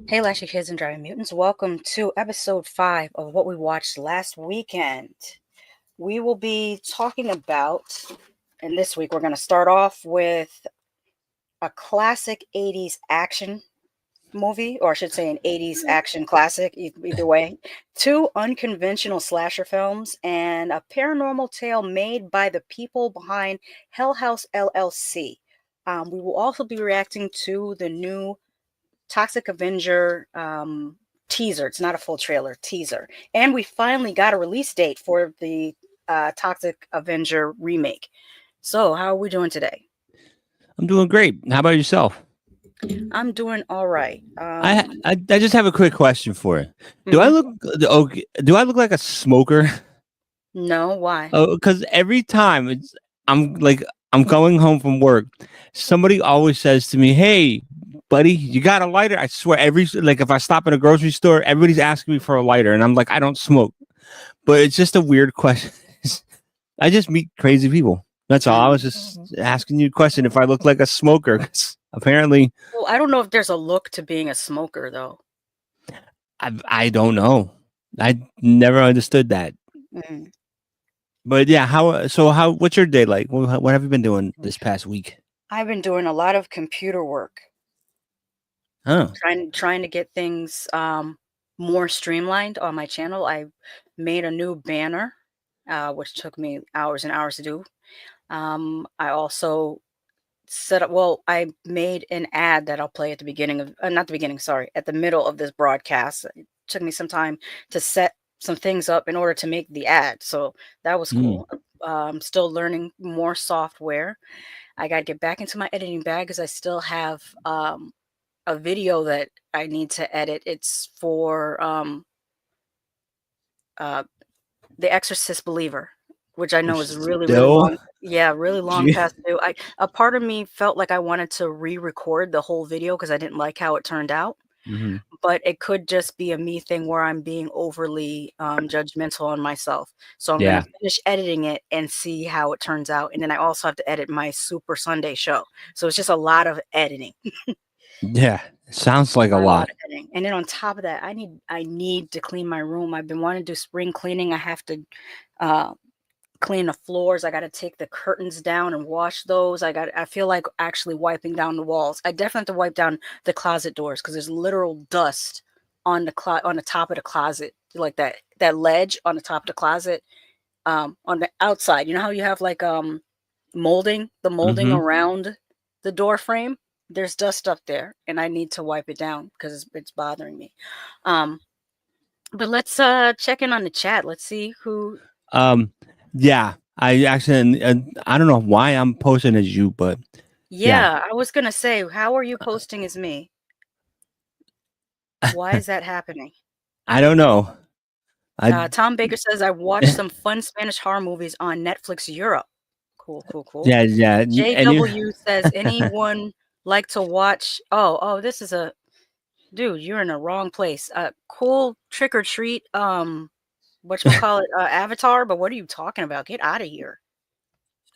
Hey, Lashy Kids and Driving Mutants. Welcome to episode 5 of what we watched last weekend. We will be talking about, and this week we're going to start off with a classic 80s action movie, or I should say an 80s action classic, either way. Two unconventional slasher films, and a paranormal tale made by the people behind Hell House LLC. We will also be reacting to the new Toxic Avenger teaser. It's not a full trailer, teaser. And we finally got a release date for the Toxic Avenger remake. So, how are we doing today? I'm doing great. How about yourself? I'm doing all right. I just have a quick question for you. Do I Mhm. look okay? Do I look like a smoker? No, why? Oh, because every time I'm like I'm going home from work, somebody always says to me, "Hey, buddy, you got a lighter?" I swear, if I stop in a grocery store, everybody's asking me for a lighter, and I'm like, I don't smoke. But it's just a weird question. I just meet crazy people. That's all. I was just asking you a question if I look like a smoker. 'Cause apparently, Well, I don't know if there's a look to being a smoker, though. I don't know. I never understood that. Mm. But yeah, what's your day like? What have you been doing this past week? I've been doing a lot of computer work, Oh. trying to get things more streamlined on my channel. I made a new banner, which took me hours and hours to do. I also I made an ad that I'll play at the beginning of, not the beginning, sorry, at the middle of this broadcast. It took me some time to set some things up in order to make the ad. So that was Mm. cool. I'm still learning more software. I got to get back into my editing bag because I still have a video that I need to edit. It's for uh, The Exorcist Believer, which I You're know is really, really still. long. Yeah, really long Gee. past due. A part of me felt like I wanted to re-record the whole video because I didn't like how it turned out. Mhm. But it could just be a me thing where I'm being overly judgmental on myself. So I'm gonna Yeah. finish editing it and see how it turns out. And then I also have to edit my Super Sunday show. So it's just a lot of editing. Yeah. Sounds like a A lot lot. of editing. And then on top of that, I need to clean my room. I've been wanting to do spring cleaning. I have to uh clean the floors. I got to take the curtains down and wash those. I feel like actually wiping down the walls. I definitely have to wipe down the closet doors because there's literal dust on on the top of the closet, like that ledge on the top of the closet, on the outside. You know how you have like the molding Mhm. around the door frame? There's dust up there and I need to wipe it down because it's bothering me. Um, but let's check in on the chat. Let's see who. Um. Yeah. I actually, I don't know why I'm posting as you, but yeah. Yeah, I was gonna say, how are you posting as me? Why is that happening? I don't know. I Tom Baker says, I watched some fun Spanish horror movies on Netflix Europe. Cool, cool, cool. yeah, yeah. And you. JW says, anyone like to watch? Oh, this is a dude. You're in the wrong place. Cool trick or treat. Whatchamacallit, Avatar. But what are you talking about? Get out of here.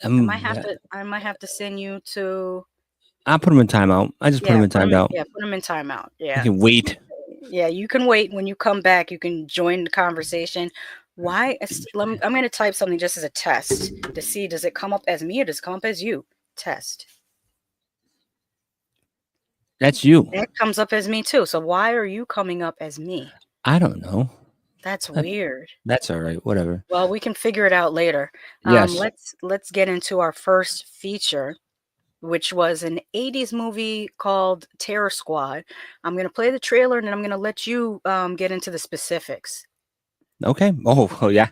Yeah, I might have to send you to. I'll put him in timeout. I just put him in timeout. Put him in timeout. I Yeah. can wait. Yeah, you can wait. When you come back, you can join the conversation. I'm going to type something just as a test to see, does it come up as me or does it come up as you? Test. That's you. It comes up as me too. So why are you coming up as me? I don't know. That's That- weird. That's all right. Whatever. Well, we can figure it out later. Yes. Let's get into our first feature, which was an 80s movie called Terror Squad. I'm going to play the trailer and then I'm going to let you get into the specifics. Okay. Oh yeah.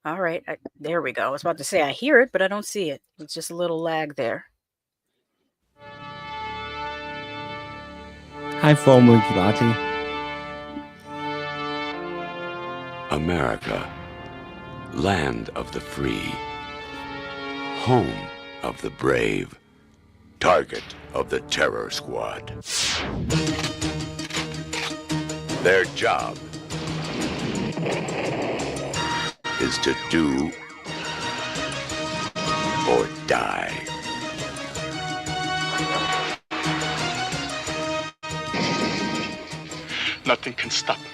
All right, there we go. I was about to say I hear it, but I don't see it. It's just a little lag there. Hi, Fomo Kilati. America, land of the free, home of the brave, target of the terror squad. Their job is to do Nothing can stop me.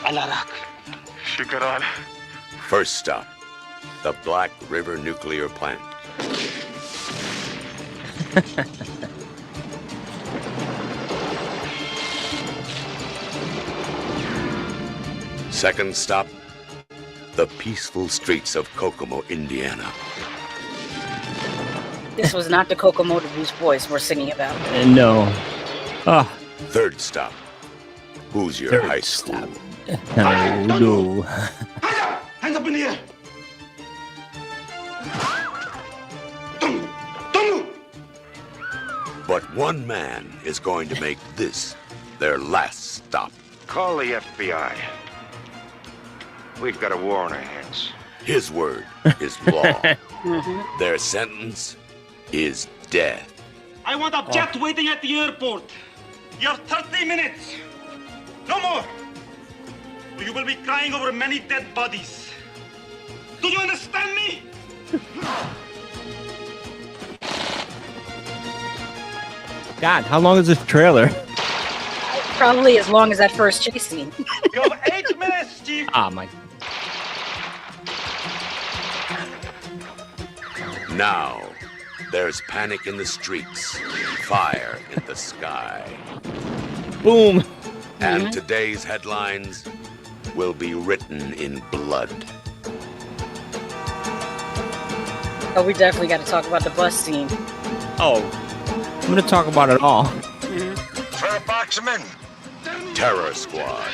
Alarak. Shikaran. First stop, the Black River Nuclear Plant. Second stop, the peaceful streets of Kokomo, Indiana. This was not the Kokomo the Beach Boys we're singing about. No. Oh, Third stop, Hoosier High School. no. Hands up in the air. But one man is going to make this their last stop. Call the FBI. We've got a war on our hands. His word is law. Their sentence is death. I want a jet waiting at the airport. You have 30 minutes. No more. Or you will be crying over many dead bodies. Do you understand me? God, how long is this trailer? Probably as long as that first chase scene. You have 8 minutes, Chief. Ah, my. Now, there's panic in the streets, fire in the sky. Boom. And today's headlines will be written in blood. Oh, we definitely got to talk about the bus scene. Oh, I'm going to talk about it all. For a box of men. Terror Squad.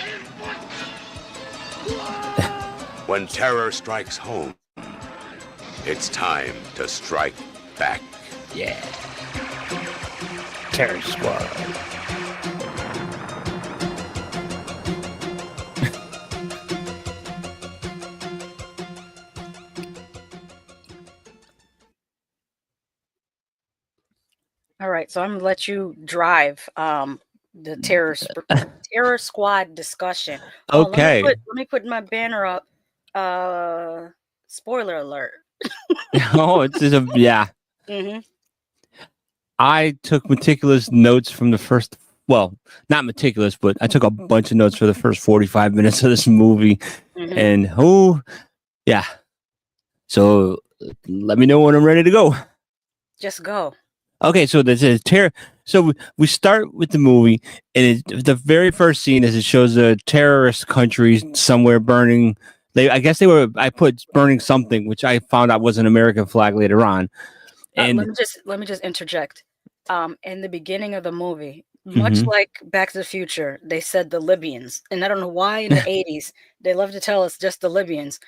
When terror strikes home, it's time to strike back. Yeah. Terror Squad. All right, so I'm gonna let you drive the terror squad discussion. Okay. Let me put my banner up. Spoiler alert. Oh, it's just a, yeah. I took meticulous notes from the first, well, not meticulous, but I took a bunch of notes for the first 45 minutes of this movie. And yeah. So let me know when I'm ready to go. Just go. Okay, so this is terror. So we start with the movie, and the very first scene is it shows a terrorist country somewhere burning. I guess they were. I put burning something, which I found out was an American flag later on. And let me just interject. In the beginning of the movie, much like Back to the Future, they said the Libyans, and I don't know why in the 80s they love to tell us just the Libyans.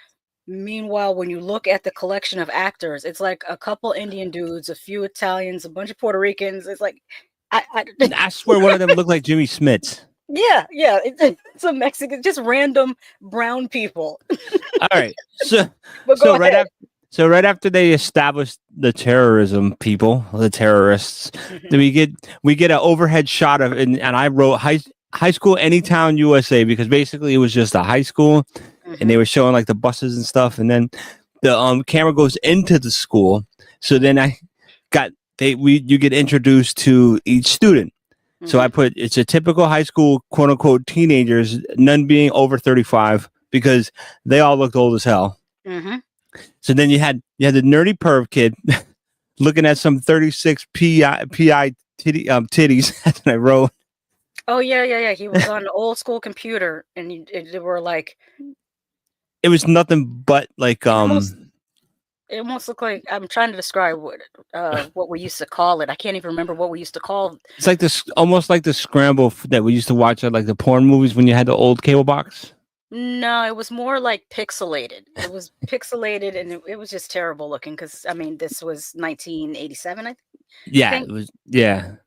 Meanwhile, when you look at the collection of actors, it's like a couple Indian dudes, a few Italians, a bunch of Puerto Ricans. It's like I swear one of them looked like Jimmy Smits. Yeah, it's a Mexican, just random brown people. All right, so ahead. right after they established the terrorism people, the terrorists, then we get an overhead shot of, and I wrote high school Anytown USA, because basically it was just a high school, and they were showing like the buses and stuff, and then the camera goes into the school. So then you get introduced to each student. So I put, it's a typical high school, quote unquote, teenagers, none being over 35, because they all looked old as hell. So then you had the nerdy perv kid looking at some 36 PI titties that I wrote. Oh yeah. He was on an old school computer, and they were like, it was nothing but like it almost looked like, I'm trying to describe what we used to call it. I can't even remember what we used to call. It's like this, almost like the scramble that we used to watch at like the porn movies when you had the old cable box. No, it was more like pixelated. It was pixelated, and it was just terrible looking, because I mean, this was 1987, I think. Yeah, it was. Yeah.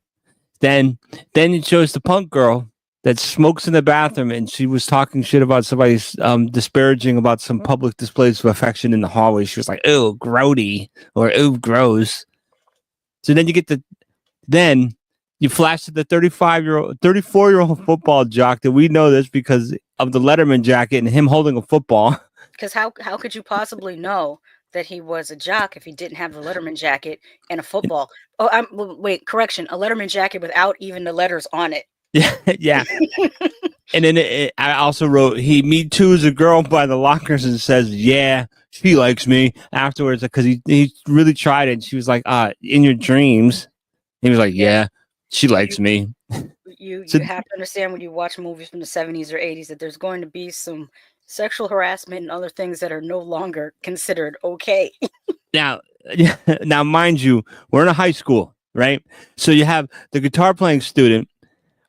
Then it shows the punk girl that smokes in the bathroom, and she was talking shit about somebody's disparaging about some public displays of affection in the hallway. She was like, "Oh, grody," or "Oh, gross." So then you flash to the 34-year-old football jock that we know this because of the Letterman jacket and him holding a football. Because how could you possibly know that he was a jock if he didn't have the Letterman jacket and a football. Oh, wait, correction, a Letterman jacket without even the letters on it. Yeah, yeah. And then I also wrote, he Me Too's a girl by the lockers and says, yeah, she likes me afterwards because he really tried it. And she was like, in your dreams. He was like, yeah, she likes me. You have to understand when you watch movies from the 70s or 80s that there's going to be some sexual harassment and other things that are no longer considered okay. Now, mind you, we're in a high school, right? So you have the guitar playing student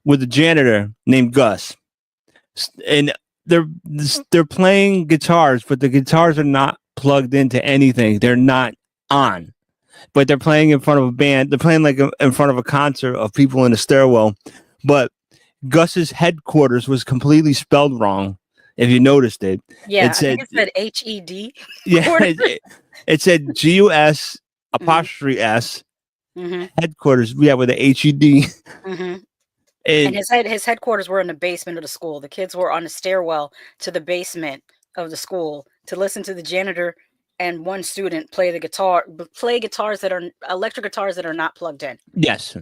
with a janitor named Gus, and they're playing guitars, but the guitars are not plugged into anything. They're not on, but they're playing in front of a band. They're playing like in front of a concert of people in a stairwell. But Gus's headquarters was completely spelled wrong. If you noticed it, yeah, I think it said HED. Yeah, it said GUS apostrophe S headquarters. Yeah, with the HED. Mm-hmm. And his headquarters were in the basement of the school. The kids were on the stairwell to the basement of the school to listen to the janitor and one student play guitars that are electric guitars that are not plugged in. Yes.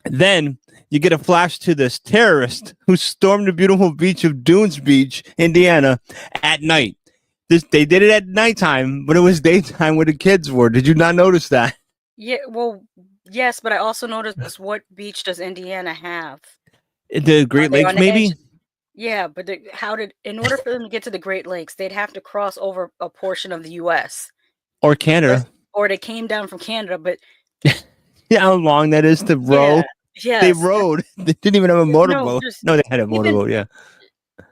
Then you get a flash to this terrorist who stormed the beautiful beach of Dunes Beach, Indiana, at night. They did it at nighttime, but it was daytime where the kids were. Did you not notice that? Yeah, well, yes, but I also noticed what beach does Indiana have? The Great Lakes, maybe? Edge? Yeah, but in order for them to get to the Great Lakes, they'd have to cross over a portion of the U.S. Or Canada. Or they came down from Canada, but... Yeah, how long that is to row? Yeah, they rode. They didn't even have a motorboat. No, they had a motorboat, yeah.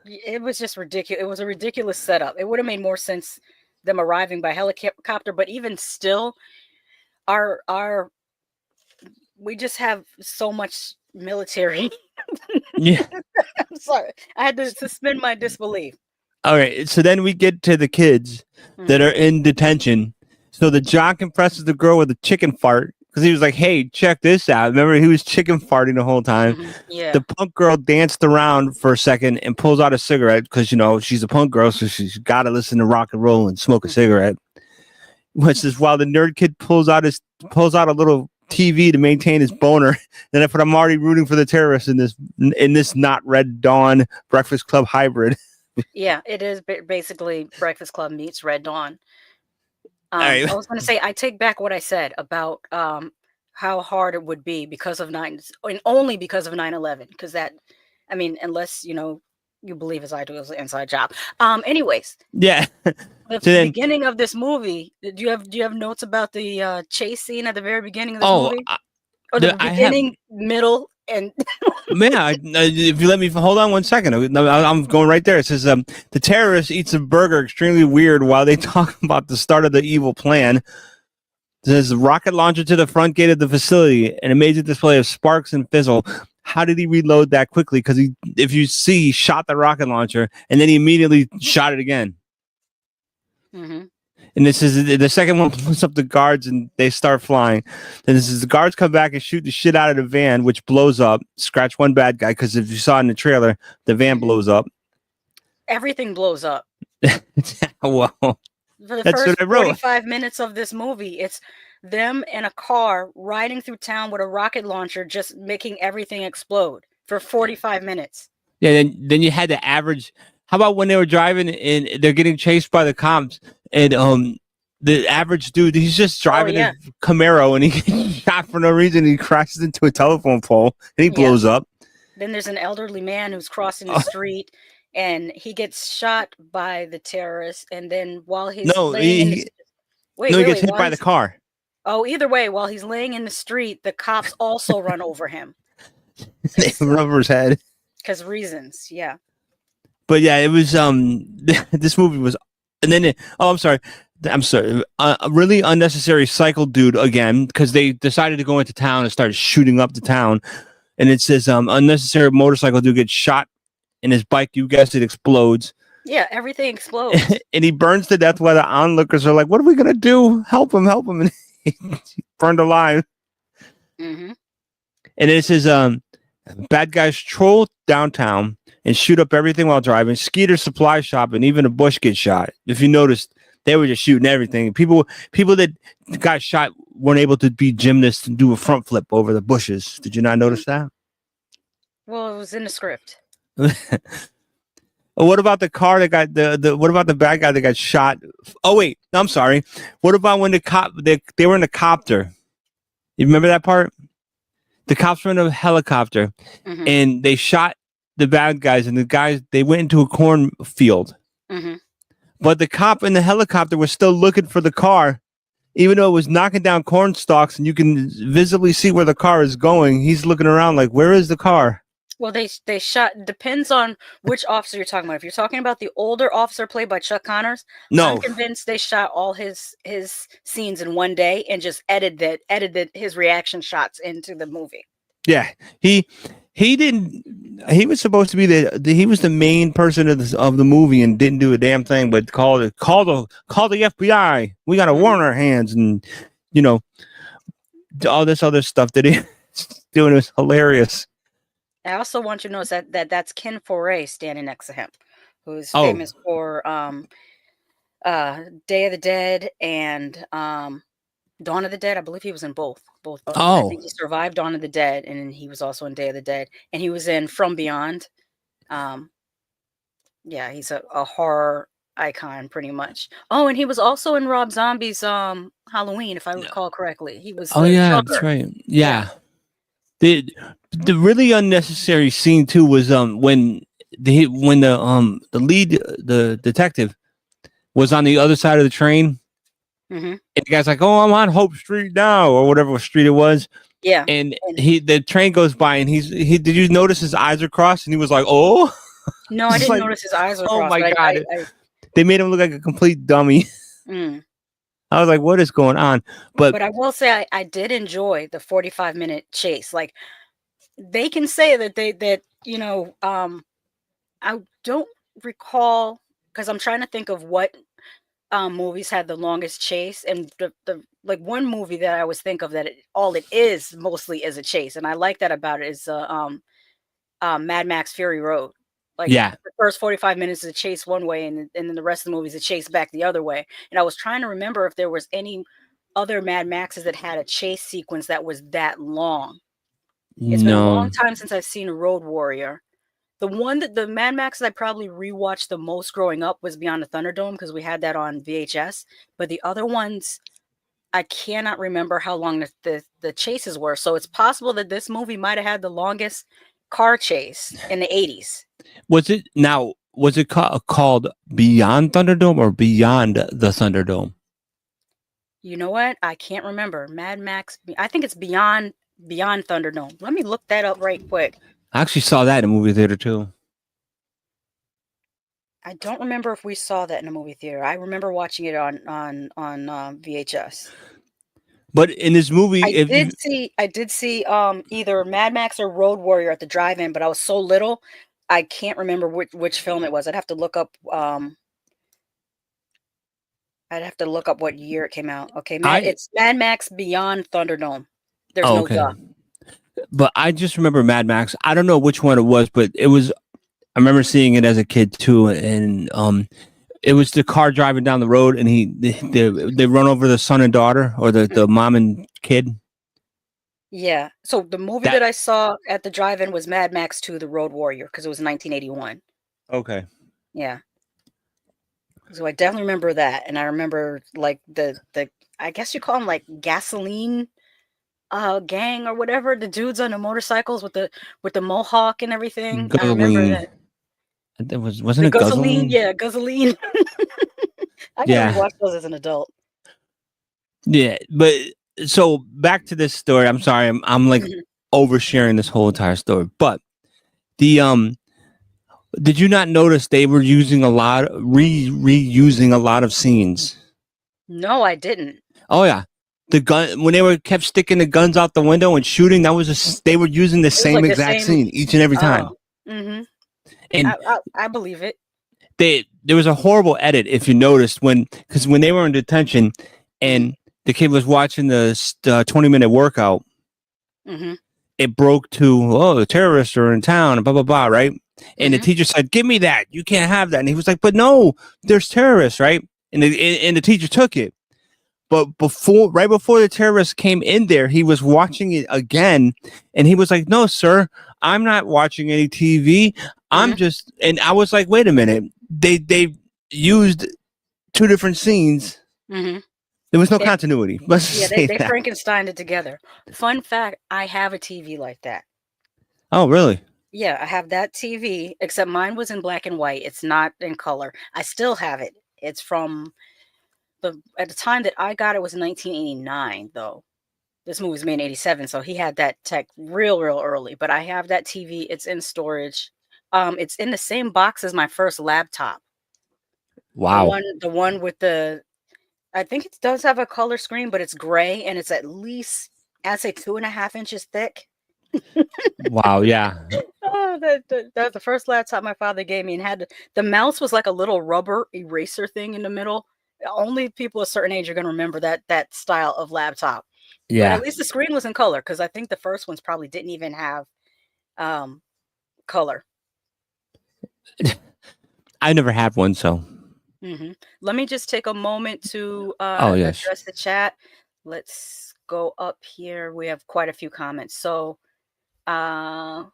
It was just ridiculous. It was a ridiculous setup. It would have made more sense them arriving by helicopter, but even still, we just have so much military. Yeah. I'm sorry. I had to suspend my disbelief. All right. So then we get to the kids that are in detention. So the jock impresses the girl with a chicken fart because he was like, hey, check this out. Remember, he was chicken farting the whole time. Yeah. The punk girl danced around for a second and pulls out a cigarette because, she's a punk girl, so she's got to listen to rock and roll and smoke a cigarette. Which is while the nerd kid pulls out a little TV to maintain his boner. And if I'm already rooting for the terrorists in this not Red Dawn Breakfast Club hybrid. Yeah, it is basically Breakfast Club meets Red Dawn. Right. I was going to say, I take back what I said about how hard it would be because of only because of 9/11. Because unless you believe as I do, it was an inside job. Anyways, yeah. The beginning of this movie. Do you have notes about the chase scene at the very beginning of this movie, or the beginning, middle, and? Man, if you let me hold on 1 second, I'm going right there. It says the terrorist eats a burger extremely weird while they talk about the start of the evil plan. It says rocket launcher to the front gate of the facility, an amazing display of sparks and fizzle. How did he reload that quickly? Because if you see, he shot the rocket launcher and then he immediately shot it again. Mm-hmm. And this is the second one blows up the guards and they start flying. Then this is the guards come back and shoot the shit out of the van, which blows up. Scratch one bad guy because if you saw in the trailer, the van blows up. Everything blows up. Well, for the first 45 minutes of this movie, it's them in a car riding through town with a rocket launcher, just making everything explode for 45 minutes. Yeah, then you had the average. How about when they were driving and they're getting chased by the cops and the average dude, he's just driving a Camaro and he gets shot for no reason. He crashes into a telephone pole and he blows up. Then there's an elderly man who's crossing the street and he gets shot by the terrorists. And then while he's he gets hit by the car. Oh, either way, while he's laying in the street, the cops also run over him. They run over his head. Because reasons, yeah. But yeah, it was this movie was, and then I'm sorry, a really unnecessary cycle dude again because they decided to go into town and start shooting up the town, and it says unnecessary motorcycle dude gets shot in his bike. You guessed it, explodes. Yeah, everything explodes, and he burns to death while the onlookers are like, "What are we gonna do? Help him!" And he burned alive. Mm-hmm. And it says bad guys troll downtown and shoot up everything while driving. Skeeter supply shop and even a bush gets shot. If you noticed, They were just shooting everything. People that got shot weren't able to be gymnasts and do a front flip over the bushes. Did you not notice that? Well, it was in the script. What about the car that got the what about the bad guy that got shot? Oh wait, I'm sorry. What about when they were in a copter? You remember that part? The cops were in a helicopter and they shot the bad guys, and the guys, they went into a cornfield. But the cop in the helicopter was still looking for the car, even though it was knocking down corn stalks and you can visibly see where the car is going. He's looking around like, where is the car? Well, they shot, depends on which officer you're talking about. If you're talking about the older officer played by Chuck Connors, No. I'm convinced they shot all his scenes in one day and just edited his reaction shots into the movie. Yeah, he didn't. He was supposed to be he was the main person of the movie and didn't do a damn thing, but call the FBI. We got a war on our hands, and all this other stuff that he's doing was hilarious. I also want you to notice that's Ken Foray standing next to him, who's famous for Day of the Dead and Dawn of the Dead. I believe he was in both. I think he survived Dawn of the Dead, and he was also in Day of the Dead, and he was in From Beyond. Yeah, he's a horror icon pretty much. Oh, and he was also in Rob Zombie's Halloween, if I recall correctly. He was that's right. Yeah. The really unnecessary scene too was when the lead, the detective, was on the other side of the train. And the guy's like, "Oh, I'm on Hope Street now," or whatever street it was. Yeah. And the train goes by, and he did you notice his eyes are crossed? And he was like, "Oh." No, I didn't notice his eyes were crossed. Oh my god! They made him look like a complete dummy. I was like, "What is going on?" But I will say, I did enjoy the 45-minute chase. Like, they can say that I don't recall, because I'm trying to think of what movies had the longest chase, and the like one movie that I always think of that all it is mostly is a chase, and I like that about it is Mad Max Fury Road. Like, the first 45 minutes is a chase one way, and then the rest of the movie is a chase back the other way. And I was trying to remember if there was any other Mad Maxes that had a chase sequence that was that long. It's been a long time since I've seen a Road Warrior. The Mad Max I probably rewatched the most growing up was Beyond the Thunderdome, because we had that on VHS. But the other ones, I cannot remember how long the chases were. So it's possible that this movie might have had the longest car chase in the 80s. Was it called Beyond Thunderdome or Beyond the Thunderdome? You know what? I can't remember. Mad Max. I think it's Beyond Thunderdome. Let me look that up right quick. I actually saw that in a movie theater too. I don't remember if we saw that in a movie theater. I remember watching it on VHS. But in this movie, I did see either Mad Max or Road Warrior at the drive-in, but I was so little, I can't remember which film it was. I'd have to look up. I'd have to look up what year it came out. Okay, it's Mad Max Beyond Thunderdome. There's no duh. But I just remember Mad Max. I don't know which one it was, but it was. I remember seeing it as a kid too, and it was the car driving down the road, and they run over the son and daughter, or the mom and kid. Yeah. So the movie that I saw at the drive-in was Mad Max 2: The Road Warrior, because it was 1981. Okay. Yeah. So I definitely remember that, and I remember like the I guess you call them like gasoline gang or whatever, the dudes on the motorcycles with the mohawk and everything. Guzzling. I remember that. Wasn't it Guzzling? Yeah, Guzzling. I gotta watch those as an adult. Yeah, but so back to this story. I'm sorry, I'm like oversharing this whole entire story. But the did you not notice they were using a lot reusing a lot of scenes? No, I didn't. Oh yeah. The gun, when they kept sticking the guns out the window and shooting, they were using the same exact scene each and every time. And I believe it. There was a horrible edit, if you noticed, because when they were in detention and the kid was watching the 20-minute workout, it broke to, the terrorists are in town and blah blah blah, right? And the teacher said, "Give me that! You can't have that!" And he was like, "But no, there's terrorists, right?" and the teacher took it. But right before the terrorists came in there, he was watching it again, and he was like, "No, sir, I'm not watching any TV. I'm just." And I was like, "Wait a minute. They used two different scenes. Mm-hmm. There was no continuity." Let's Yeah, say they that. Frankensteined it together. Fun fact: I have a TV like that. Oh, really? Yeah, I have that TV, except mine was in black and white. It's not in color. I still have it. It's from at the time that I got it was 1989, though. This movie was made in 87, so he had that tech real early. But I have that TV. It's in storage. It's in the same box as my first laptop. Wow. The one with the, I think it does have a color screen, but it's gray and it's at least, I'd say 2.5 inches thick. Wow. Yeah. Oh, that's the first laptop my father gave me, and had the mouse was like a little rubber eraser thing in the middle. Only people a certain age are going to remember that style of laptop. But Yeah. at least the screen was in color, because I think the first ones probably didn't even have color. I never had one, so. Let me just take a moment to yes. address the chat. Let's go up here. We have quite a few comments. So Fominky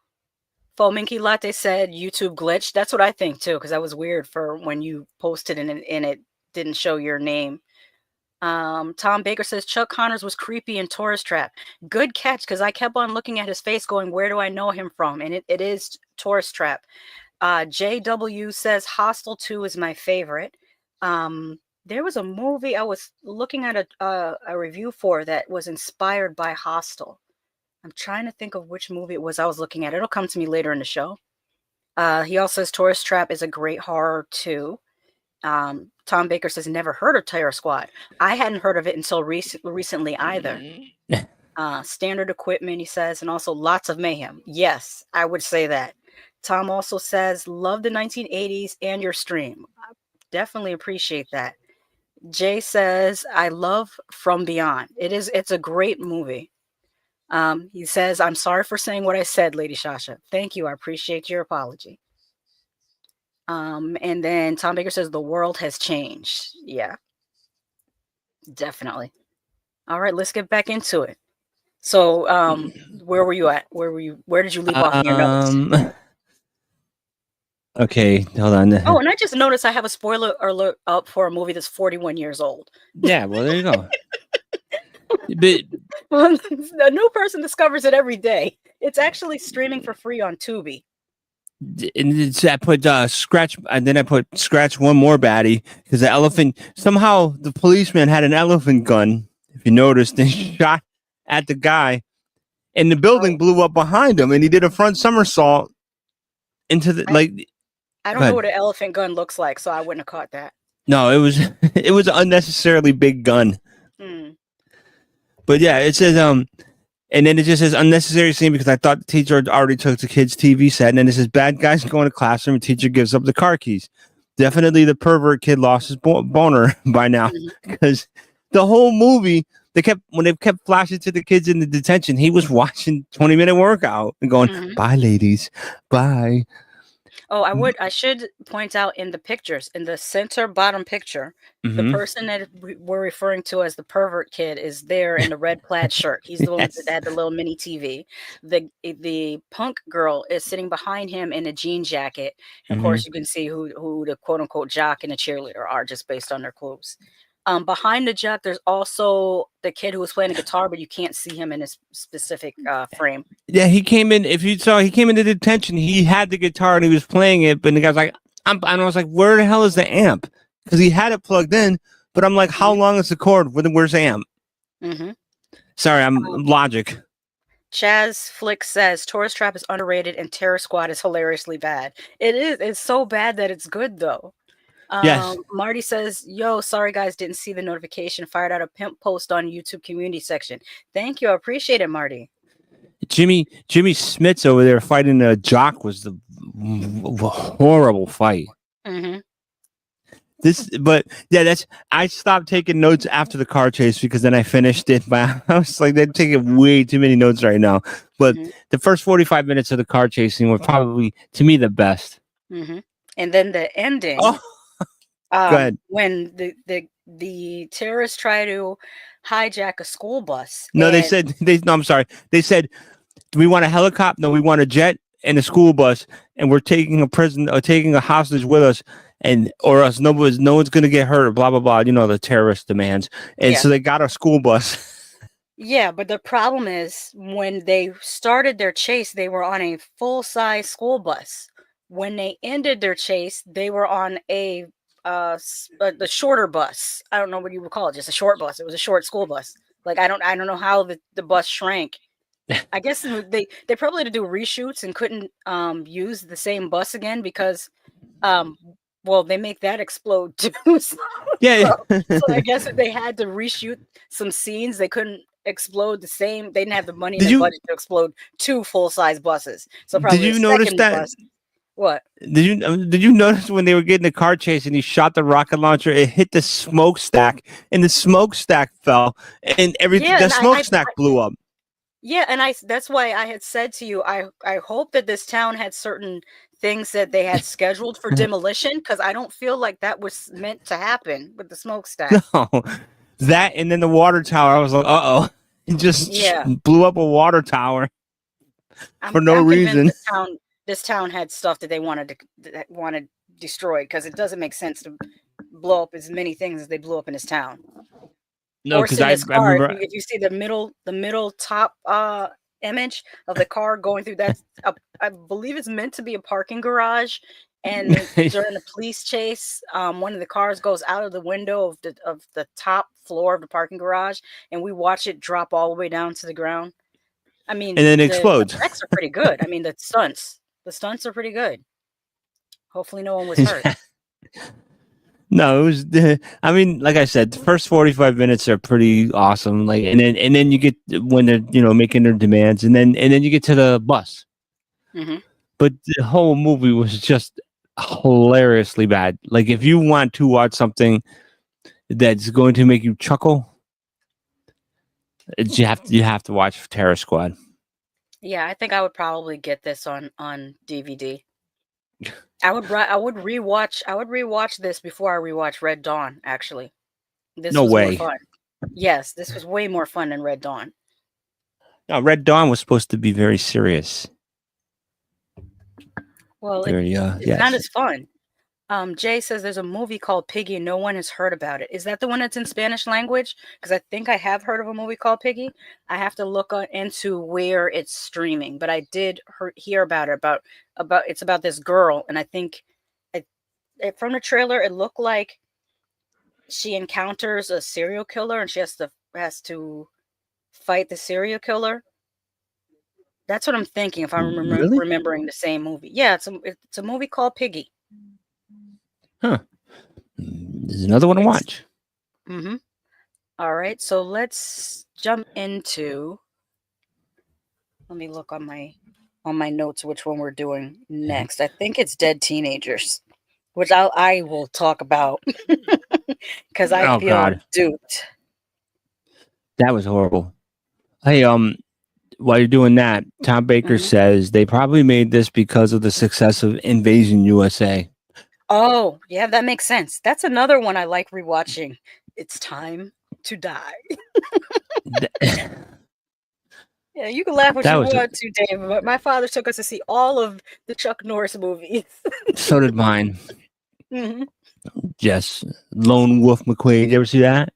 Latte said YouTube glitch. That's what I think too, because that was weird for when you posted and it didn't show your name. Tom Baker says Chuck Connors was creepy in Tourist Trap. Good catch, because I kept on looking at his face going, where do I know him from? And it is Tourist Trap. JW says Hostel 2 is my favorite. There was a movie I was looking at a review for that was inspired by Hostel. I'm trying to think of which movie it was I was looking at. It'll come to me later in the show. He also says Tourist Trap is a great horror too. Tom Baker says never heard of Terror Squad. I hadn't heard of it until recently either. Standard equipment, he says, and also lots of mayhem. Yes, I would say that. Tom also says love the 1980s and your stream. I definitely appreciate that. Jay says I love From Beyond. It's a great movie. He says, I'm sorry for saying what I said, Lady Shasha. Thank you. I appreciate your apology. And then Tom Baker says the world has changed. Yeah, definitely. All right, let's get back into it. So, where were you at? Where did you leave off in your notes? Okay, hold on. Oh, and I just noticed I have a spoiler alert up for a movie that's 41 years old. Yeah, well, there you go. But a new person discovers it every day. It's actually streaming for free on Tubi. And I put Scratch, and then I put Scratch one more baddie, because the elephant, somehow the policeman had an elephant gun, if you noticed, and shot at the guy, and the building blew up behind him, and he did a front somersault into the, I don't know what an elephant gun looks like, so I wouldn't have caught that. No, it was an unnecessarily big gun. But yeah, it says and then it just says unnecessary scene because I thought the teacher already took the kid's TV set, and then it says bad guys go in a classroom and teacher gives up the car keys. Definitely the pervert kid lost his boner by now, because the whole movie when they kept flashing to the kids in the detention, he was watching 20-minute workout and going, bye ladies, bye. Oh, I should point out in the pictures, in the center bottom picture, the person that we're referring to as the pervert kid is there in the red plaid shirt. He's the one that had the little mini TV. The punk girl is sitting behind him in a jean jacket. Of course, you can see who the quote unquote jock and the cheerleader are just based on their clothes. Behind the jock, there's also the kid who was playing the guitar, but you can't see him in his specific frame. Yeah, he came in. If you saw, he came into detention. He had the guitar and he was playing it, but the guy's like, and I was like, where the hell is the amp? Because he had it plugged in, but I'm like, how long is the cord? Where's the amp? Sorry, I'm logic. Chaz Flick says Tourist Trap is underrated and Terror Squad is hilariously bad. It is. It's so bad that it's good though. Yes. Marty says, yo, sorry guys, didn't see the notification. Fired out a pimp post on YouTube community section. Thank you. I appreciate it, Marty. Jimmy Smits over there fighting a jock was the horrible fight. I stopped taking notes after the car chase because then I finished it. But I was like, they're taking way too many notes right now. But the first 45 minutes of the car chasing were probably, to me, the best. And then the ending. Go ahead. When the terrorists try to hijack a school bus. No, and I'm sorry. They said, do we want a helicopter? No, we want a jet and a school bus, and we're taking a prison or taking a hostage with us, or else no one's gonna get hurt. Blah blah blah. You know the terrorist demands, and Yeah. so they got a school bus. Yeah, but the problem is when they started their chase, they were on a full-size school bus. When they ended their chase, they were on the shorter bus. I don't know what you would call it, just a short bus. It was a short school bus. Like I don't know how the bus shrank. I guess they probably had to do reshoots and couldn't use the same bus again because well, they make that explode too. Yeah. So I guess if they had to reshoot some scenes, they couldn't explode the same. They didn't have the money in the budget to explode 2 full-size buses. So probably Did you the notice second that? bus. What? Did you notice when they were getting the car chase and he shot the rocket launcher? It hit the smokestack, and the smokestack fell, and everything. Yeah, the and smokestack blew up. Yeah, and that's why I had said to you, I hope that this town had certain things that they had scheduled for demolition, because I don't feel like that was meant to happen with the smokestack. No, that and then the water tower. I was like, uh oh, it just blew up a water tower for no reason. This town had stuff that they wanted destroyed, because it doesn't make sense to blow up as many things as they blew up in this town. No, because I remember if you see the middle top image of the car going through that, I believe it's meant to be a parking garage. And during the police chase, one of the cars goes out of the window of the top floor of the parking garage, and we watch it drop all the way down to the ground. I mean, and then it explodes. The effects are pretty good. I mean, the stunts are pretty good. Hopefully, no one was hurt. No, it was. I mean, like I said, the first 45 minutes are pretty awesome. Like, and then you get when they're making their demands, and then you get to the bus. Mm-hmm. But the whole movie was just hilariously bad. Like, if you want to watch something that's going to make you chuckle, you have to watch Terror Squad. Yeah, I think I would probably get this on DVD. I would rewatch this before I rewatch Red Dawn. Actually, this no was way. More fun. Yes, this was way more fun than Red Dawn. No, Red Dawn was supposed to be very serious. Well, it's not as fun. Jay says there's a movie called Piggy and no one has heard about it. Is that the one that's in Spanish language? Because I think I have heard of a movie called Piggy. I have to look into where it's streaming, but I did hear about it. About it's about this girl, and I think from the trailer it looked like she encounters a serial killer and she has to fight the serial killer. That's what I'm thinking. If I'm remembering the same movie, yeah, it's a movie called Piggy. Huh. There's another one to watch. Mm-hmm. All right, so let's jump into. Let me look on my notes which one we're doing next. I think it's Dead Teenagers, which I will talk about because I feel duped. That was horrible. Hey, while you're doing that, Tom Baker says they probably made this because of the success of Invasion USA. Oh, yeah, that makes sense. That's another one I like rewatching. It's Time to Die. Yeah, you can laugh what you want to, Dave, but my father took us to see all of the Chuck Norris movies. So did mine. Mm-hmm. Yes. Lone Wolf McQuade. You ever see that?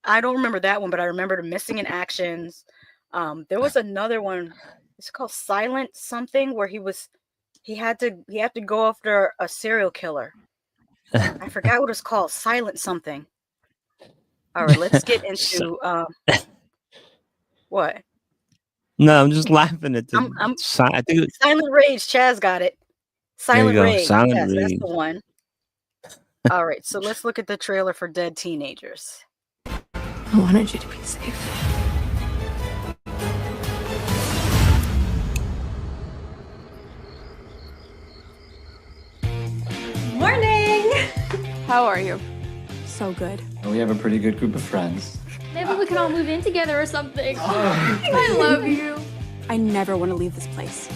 I don't remember that one, but I remember the Missing in Actions. There was another one. It's called Silent something where he had to go after a serial killer. I forgot what it's called. Silent something. All right, let's get into what? No, I'm just laughing at the. I think Silent Rage. Chaz got it. Silent Rage. Silent yes, Rage. That's the one. All right, so let's look at the trailer for Dead Teenagers. I wanted you to be safe. Morning! How are you? So good. We have a pretty good group of friends. Maybe we can all move in together or something. I love you. I never want to leave this place.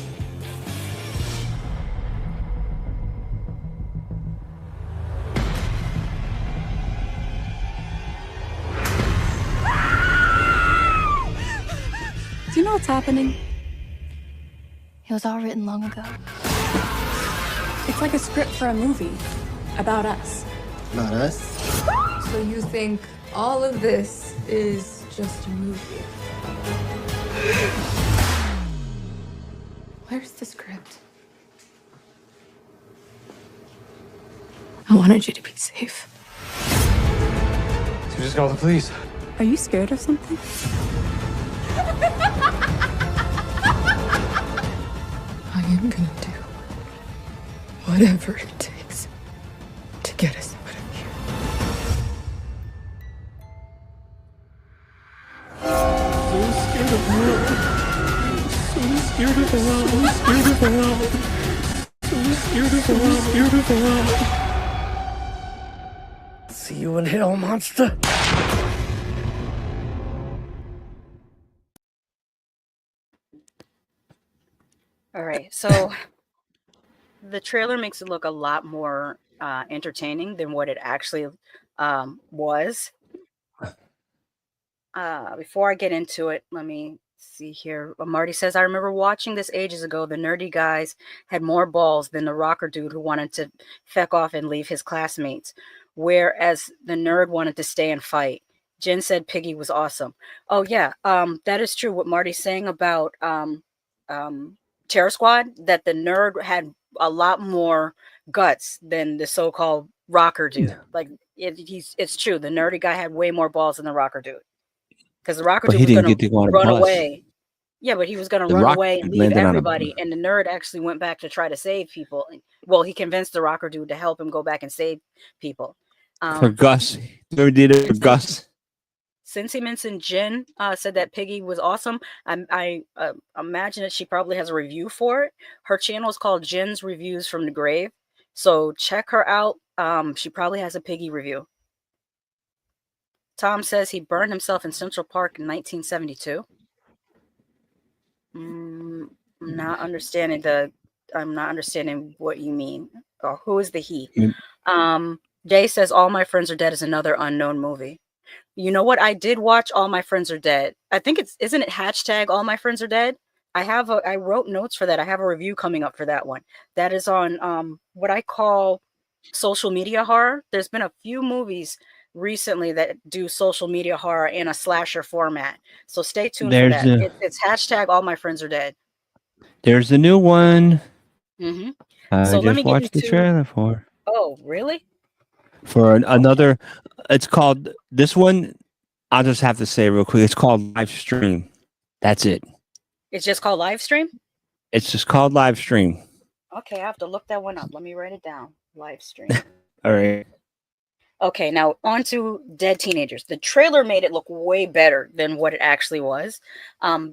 what's happening? It was all written long ago. It's like a script for a movie about us. About us? So you think all of this is just a movie? Where's the script? I wanted you to be safe. So just call the police. Are you scared of something? I am gonna do whatever it takes to get us out of here. See you in hell, monster. All right, so the trailer makes it look a lot more entertaining than what it actually was. Before I get into it, let me see here. Marty says, I remember watching this ages ago. The nerdy guys had more balls than the rocker dude who wanted to feck off and leave his classmates, whereas the nerd wanted to stay and fight. Jen said Piggy was awesome. Oh, yeah, that is true. What Marty's saying about Terror Squad, that the nerd had a lot more guts than the so-called rocker dude. Like, it's true. The nerdy guy had way more balls than the rocker dude. Because the rocker But dude he was didn't going get to to go on a run bus. away. Yeah, but he was going to The run rocker away and dude leave landed on a- everybody. And the nerd actually went back to try to save people. Well, he convinced the rocker dude to help him go back and save people. For Gus. Never did it for Gus. Since he mentioned Jen, said that Piggy was awesome, I imagine that she probably has a review for it. Her channel is called Jen's Reviews from the Grave. So check her out. She probably has a Piggy review. Tom says he burned himself in Central Park in 1972. I'm not understanding what you mean. Or who is the he? Jay says All My Friends Are Dead is another unknown movie. You know what? I did watch All My Friends Are Dead. I think isn't it hashtag All My Friends Are Dead? I wrote notes for that. I have a review coming up for that one. That is on what I call social media horror. There's been a few movies recently that do social media horror in a slasher format. So stay tuned for that. It's hashtag All My Friends Are Dead. There's a new one. Mm-hmm. I So let just me get watched the into. trailer for. Oh, really? For another, it's called, this one, I'll just have to say real quick, it's called Live Stream. That's it. It's just called live stream? It's just called Live Stream. Okay, I have to look that one up. Let me write it down. Live stream. All right. Okay, now on to Dead Teenagers. The trailer made it look way better than what it actually was.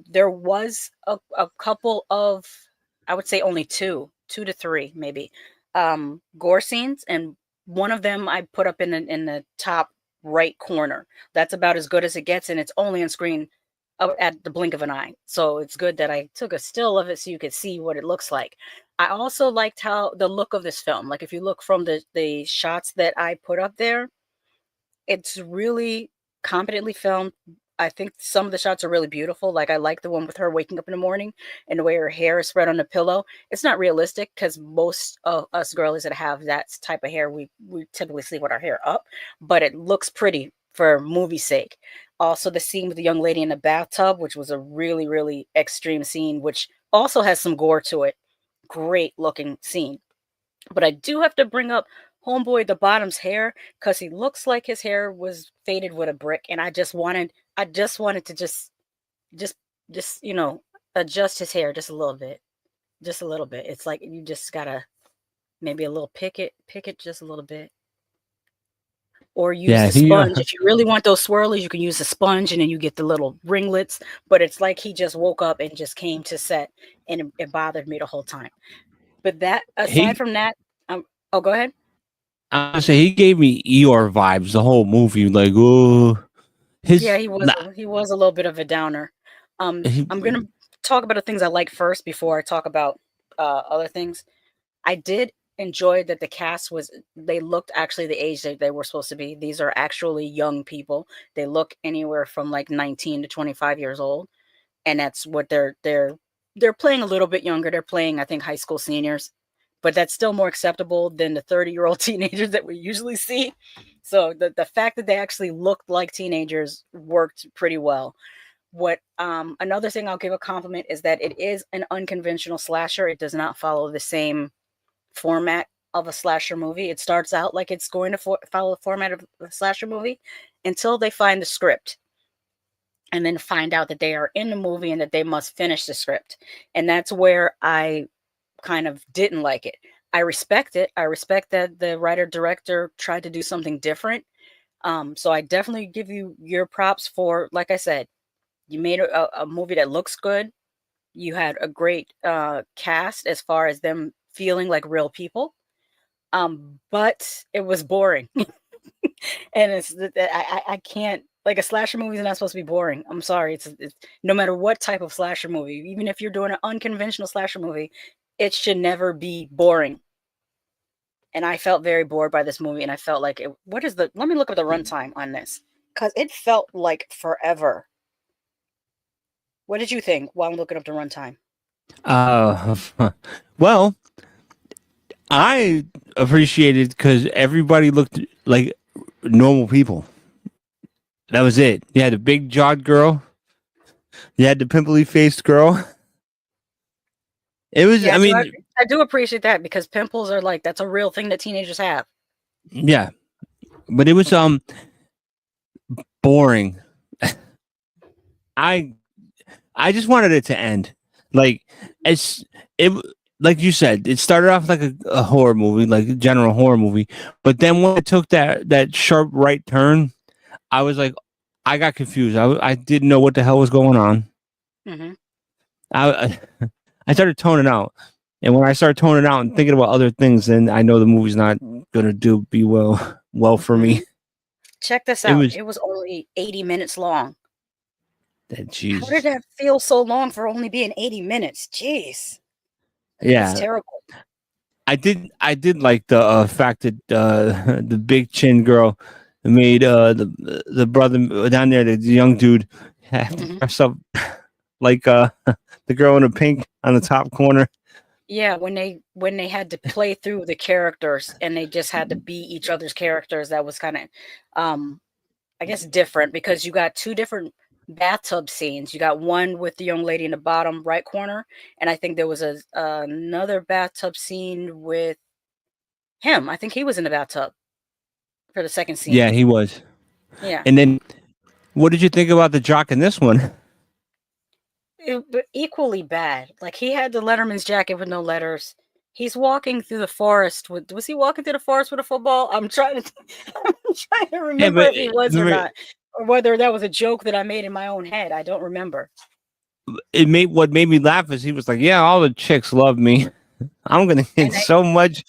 There was a couple of, I would say only two to three maybe, gore scenes, and one of them I put up in the top right corner. That's about as good as it gets, and it's only on screen at the blink of an eye. So it's good that I took a still of it so you could see what it looks like. I also liked how the look of this film, like if you look from the shots that I put up there, it's really competently filmed. I think some of the shots are really beautiful. Like I like the one with her waking up in the morning and the way her hair is spread on the pillow. It's not realistic because most of us girlies that have that type of hair, we typically sleep with our hair up, but it looks pretty for movie sake. Also, the scene with the young lady in the bathtub, which was a really, really extreme scene, which also has some gore to it. Great looking scene. But I do have to bring up Homeboy the Bottom's hair because he looks like his hair was faded with a brick, and I just wanted to just adjust his hair just a little bit. It's like you just gotta maybe a little pick it just a little bit. Or use the sponge. If you really want those swirlies, you can use the sponge and then you get the little ringlets. But it's like he just woke up and just came to set, and it bothered me the whole time. But that, aside from that, oh, go ahead. I say he gave me Eeyore vibes the whole movie. Like, oh, he was a little bit of a downer. I'm gonna talk about the things I like first before I talk about other things. I did enjoy that the cast they looked actually the age that they were supposed to be. These are actually young people. They look anywhere from like 19 to 25 years old. and that's what they're playing a little bit younger. They're playing, I think, high school seniors, but that's still more acceptable than the 30-year-old teenagers that we usually see. So the fact that they actually looked like teenagers worked pretty well. What another thing I'll give a compliment is that it is an unconventional slasher. It does not follow the same format of a slasher movie. It starts out like it's going to follow the format of a slasher movie until they find the script, and then find out that they are in the movie and that they must finish the script. And that's where I kind of didn't like it. I respect it. I respect that the writer director tried to do something different. So I definitely give you your props for, like I said, you made a movie that looks good. You had a great cast as far as them feeling like real people. But it was boring. And I can't, like, a slasher movie is not supposed to be boring. I'm sorry. It's no matter what type of slasher movie, even if you're doing an unconventional slasher movie, it should never be boring. And I felt very bored by this movie, and I felt like let me look up the runtime on this, because it felt like forever. What did you think while I'm looking up the runtime? Well, I appreciated because everybody looked like normal people. That was it. You had the big jawed girl. You had the pimply faced girl. It was, Yeah, I mean, I do appreciate that, because pimples are like, that's a real thing that teenagers have. yeah, but it was boring. I just wanted it to end. Like like you said, it started off like a horror movie, like a general horror movie. But then when it took that sharp right turn, I was like, I got confused. I didn't know what the hell was going on. Mm-hmm. I started toning out, and when I started toning out and thinking about other things, then I know the movie's not gonna be well for me. Check this out. It was only 80 minutes long. Jesus. How did that feel so long for only being 80 minutes? Jeez. Yeah. It's terrible. I did like the fact that the big chin girl made the brother down there, the young dude, have to dress up like the girl in the pink on the top corner. Yeah, when they had to play through the characters and they just had to be each other's characters, that was kind of I guess different, because you got two different bathtub scenes. You got one with the young lady in the bottom right corner, and I think there was another bathtub scene with him. I think he was in the bathtub for the second scene. Yeah, he was. Yeah. And then, what did you think about the jock in this one? But equally bad. Like, he had the Letterman's jacket with no letters. He's walking through the forest with. Was he walking through the forest with a football? I'm trying to remember if he was or not, or whether that was a joke that I made in my own head. I don't remember. What made me laugh is he was like, "Yeah, all the chicks love me. I'm gonna get so much."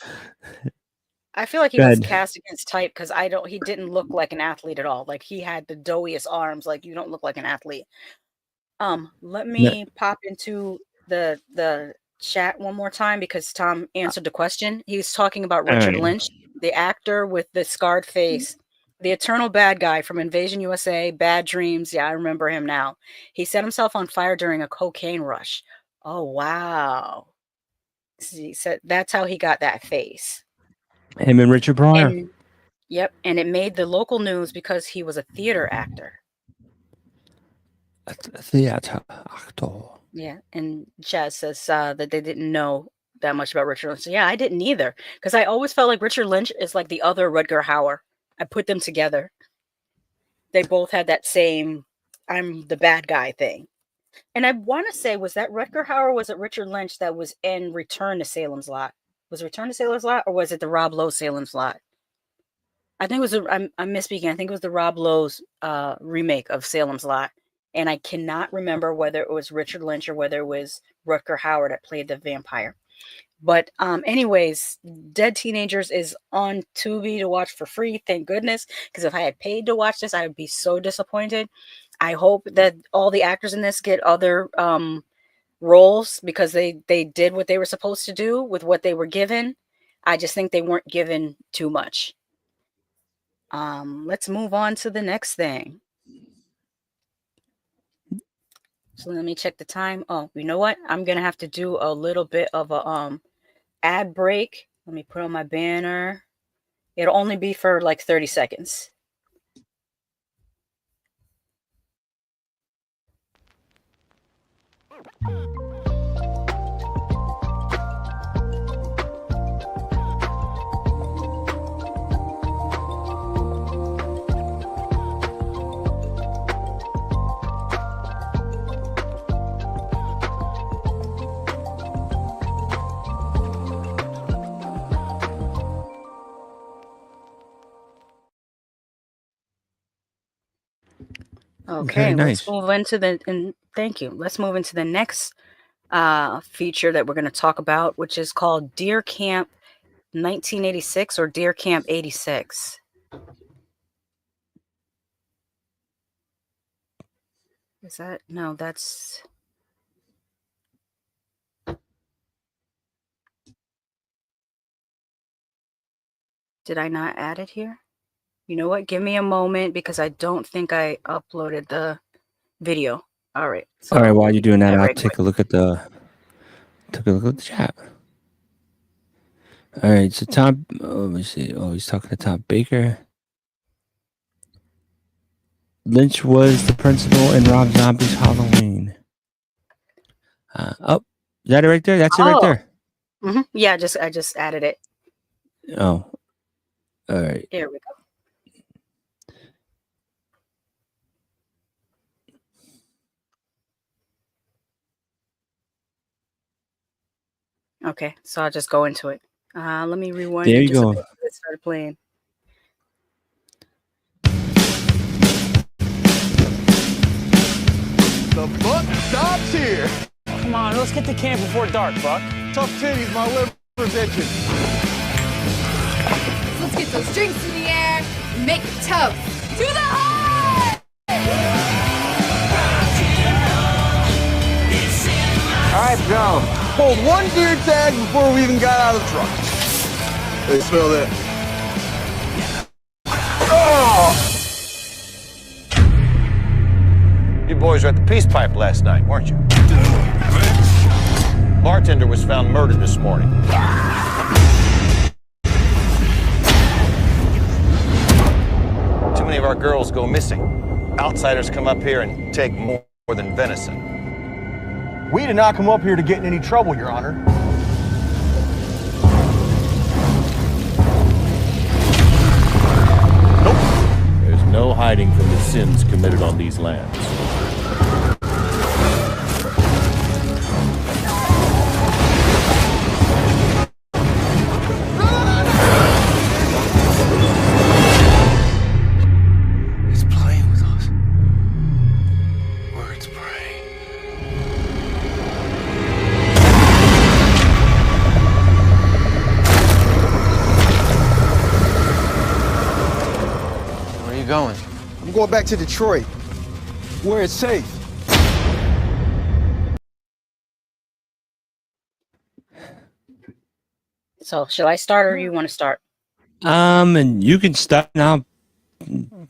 I feel like he was cast against type, because he didn't look like an athlete at all. Like, he had the doughiest arms. Like, you don't look like an athlete. Let me pop into the chat one more time, because Tom answered the question. He was talking about Richard Lynch, the actor with the scarred face, the eternal bad guy from Invasion USA, Bad Dreams. Yeah, I remember him now. He set himself on fire during a cocaine rush. Oh, wow. See, so that's how he got that face. Him and Richard Pryor. Yep, and it made the local news because he was a theater actor. A theater actor. Yeah, and Chaz says that they didn't know that much about Richard Lynch. So yeah, I didn't either, because I always felt like Richard Lynch is like the other Rutger Hauer. I put them together. They both had that same "I'm the bad guy" thing. And I want to say, was that Rutger Hauer, or was it Richard Lynch that was in Return to Salem's Lot? Was Return to Salem's Lot, or was it the Rob Lowe Salem's Lot? I think it was I'm misspeaking. I think it was the Rob Lowe's remake of Salem's Lot. And I cannot remember whether it was Richard Lynch or whether it was Rutger Hauer that played the vampire. But anyways, Dead Teenagers is on Tubi to watch for free. Thank goodness, because if I had paid to watch this, I would be so disappointed. I hope that all the actors in this get other roles, because they did what they were supposed to do with what they were given. I just think they weren't given too much. Let's move on to the next thing. So let me check the time. Oh, you know what? I'm gonna have to do a little bit of a ad break. Let me put on my banner. It'll only be for like 30 seconds. Okay, Very let's nice. move into thank you. Let's move into the next feature that we're going to talk about, which is called Deer Camp 1986 or Deer Camp 86. Is that no, that's did I not add it here? You know what? Give me a moment because I don't think I uploaded the video. All right. So All right, while let you're me do doing that, that I'll right quick. take a look at the chat. All right, so Tom, let me see. Oh, he's talking to Tom Baker. Lynch was the principal in Rob Zombie's Halloween. Oh, is that it right there? That's it right there. Yeah, I just added it. Oh, all right. Here we go. Okay, so I'll just go into it. Let me rewind There it you just a go. bit. It started playing. The buck stops here. Come on, let's get to camp before dark, Buck. Tough titties, my liver's itching. Let's get those drinks in the air and make it tough. To the heart! All right, go. Pulled one deer tag before we even got out of the truck. Hey, smell that? Oh! You boys were at the Peace Pipe last night, weren't you? Bartender was found murdered this morning. Too many of our girls go missing. Outsiders come up here and take more than venison. We did not come up here to get in any trouble, Your Honor. There's no hiding from the sins committed on these lands. He's playing with us. Words pray. Where are you going? I'm going back to Detroit, where it's safe. So, shall I start or you want to start? And you can start now.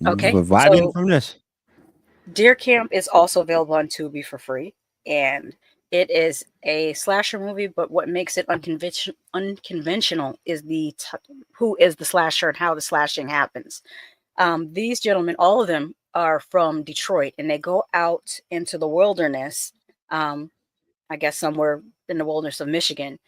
Okay. We're vibing So, from this. Deer Camp is also available on Tubi for free, and it is a slasher movie. But what makes it unconventional is who is the slasher and how the slashing happens. These gentlemen, all of them, are from Detroit, and they go out into the wilderness. I guess somewhere in the wilderness of Michigan,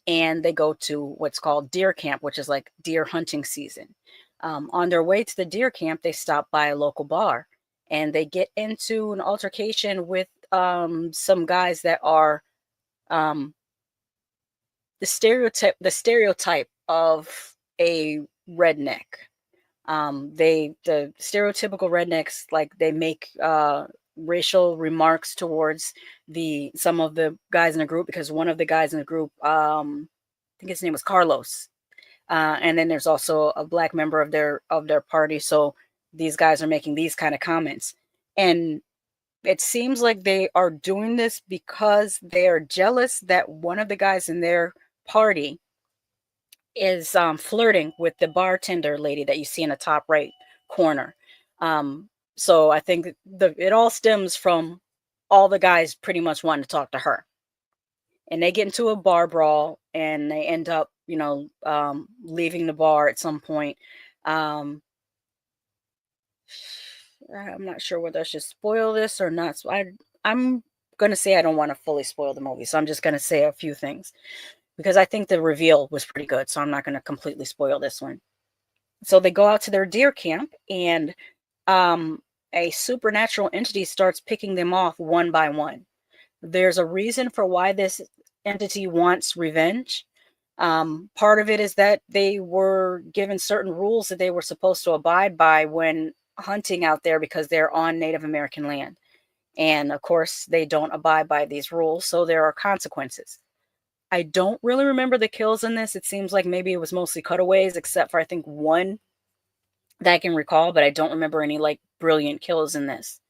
and they go to what's called deer camp, which is like deer hunting season. On their way to the deer camp, they stop by a local bar, and they get into an altercation with some guys that are the stereotype of a redneck. The stereotypical rednecks, like they make racial remarks towards some of the guys in the group, because one of the guys in the group, I think his name was Carlos, and then there's also a black member of their party. So these guys are making these kind of comments, and it seems like they are doing this because they are jealous that one of the guys in their party is flirting with the bartender lady that you see in the top right corner. So I think it all stems from all the guys pretty much wanted to talk to her. And they get into a bar brawl, and they end up, leaving the bar at some point. I'm not sure whether I should spoil this or not. So I'm going to say I don't want to fully spoil the movie. So I'm just going to say a few things because I think the reveal was pretty good. So I'm not going to completely spoil this one. So they go out to their deer camp, and a supernatural entity starts picking them off one by one. There's a reason for why this entity wants revenge. Part of it is that they were given certain rules that they were supposed to abide by when hunting out there because they're on Native American land. And of course, they don't abide by these rules, so there are consequences. I don't really remember the kills in this. It seems like maybe it was mostly cutaways, except for I think one that I can recall, but I don't remember any like brilliant kills in this.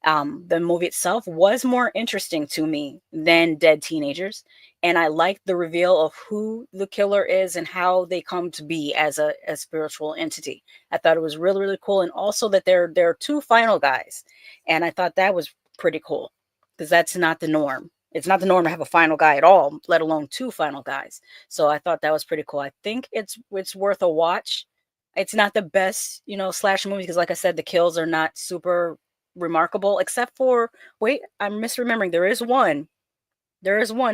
The movie itself was more interesting to me than Dead Teenagers, and I liked the reveal of who the killer is and how they come to be as a spiritual entity. I thought it was really, really cool, and also that there are two final guys, and I thought that was pretty cool because that's not the norm. It's not the norm to have a final guy at all, let alone two final guys. So I thought that was pretty cool. I think it's worth a watch. It's not the best, slasher movie because, like I said, the kills are not super remarkable, except for I'm misremembering. There is one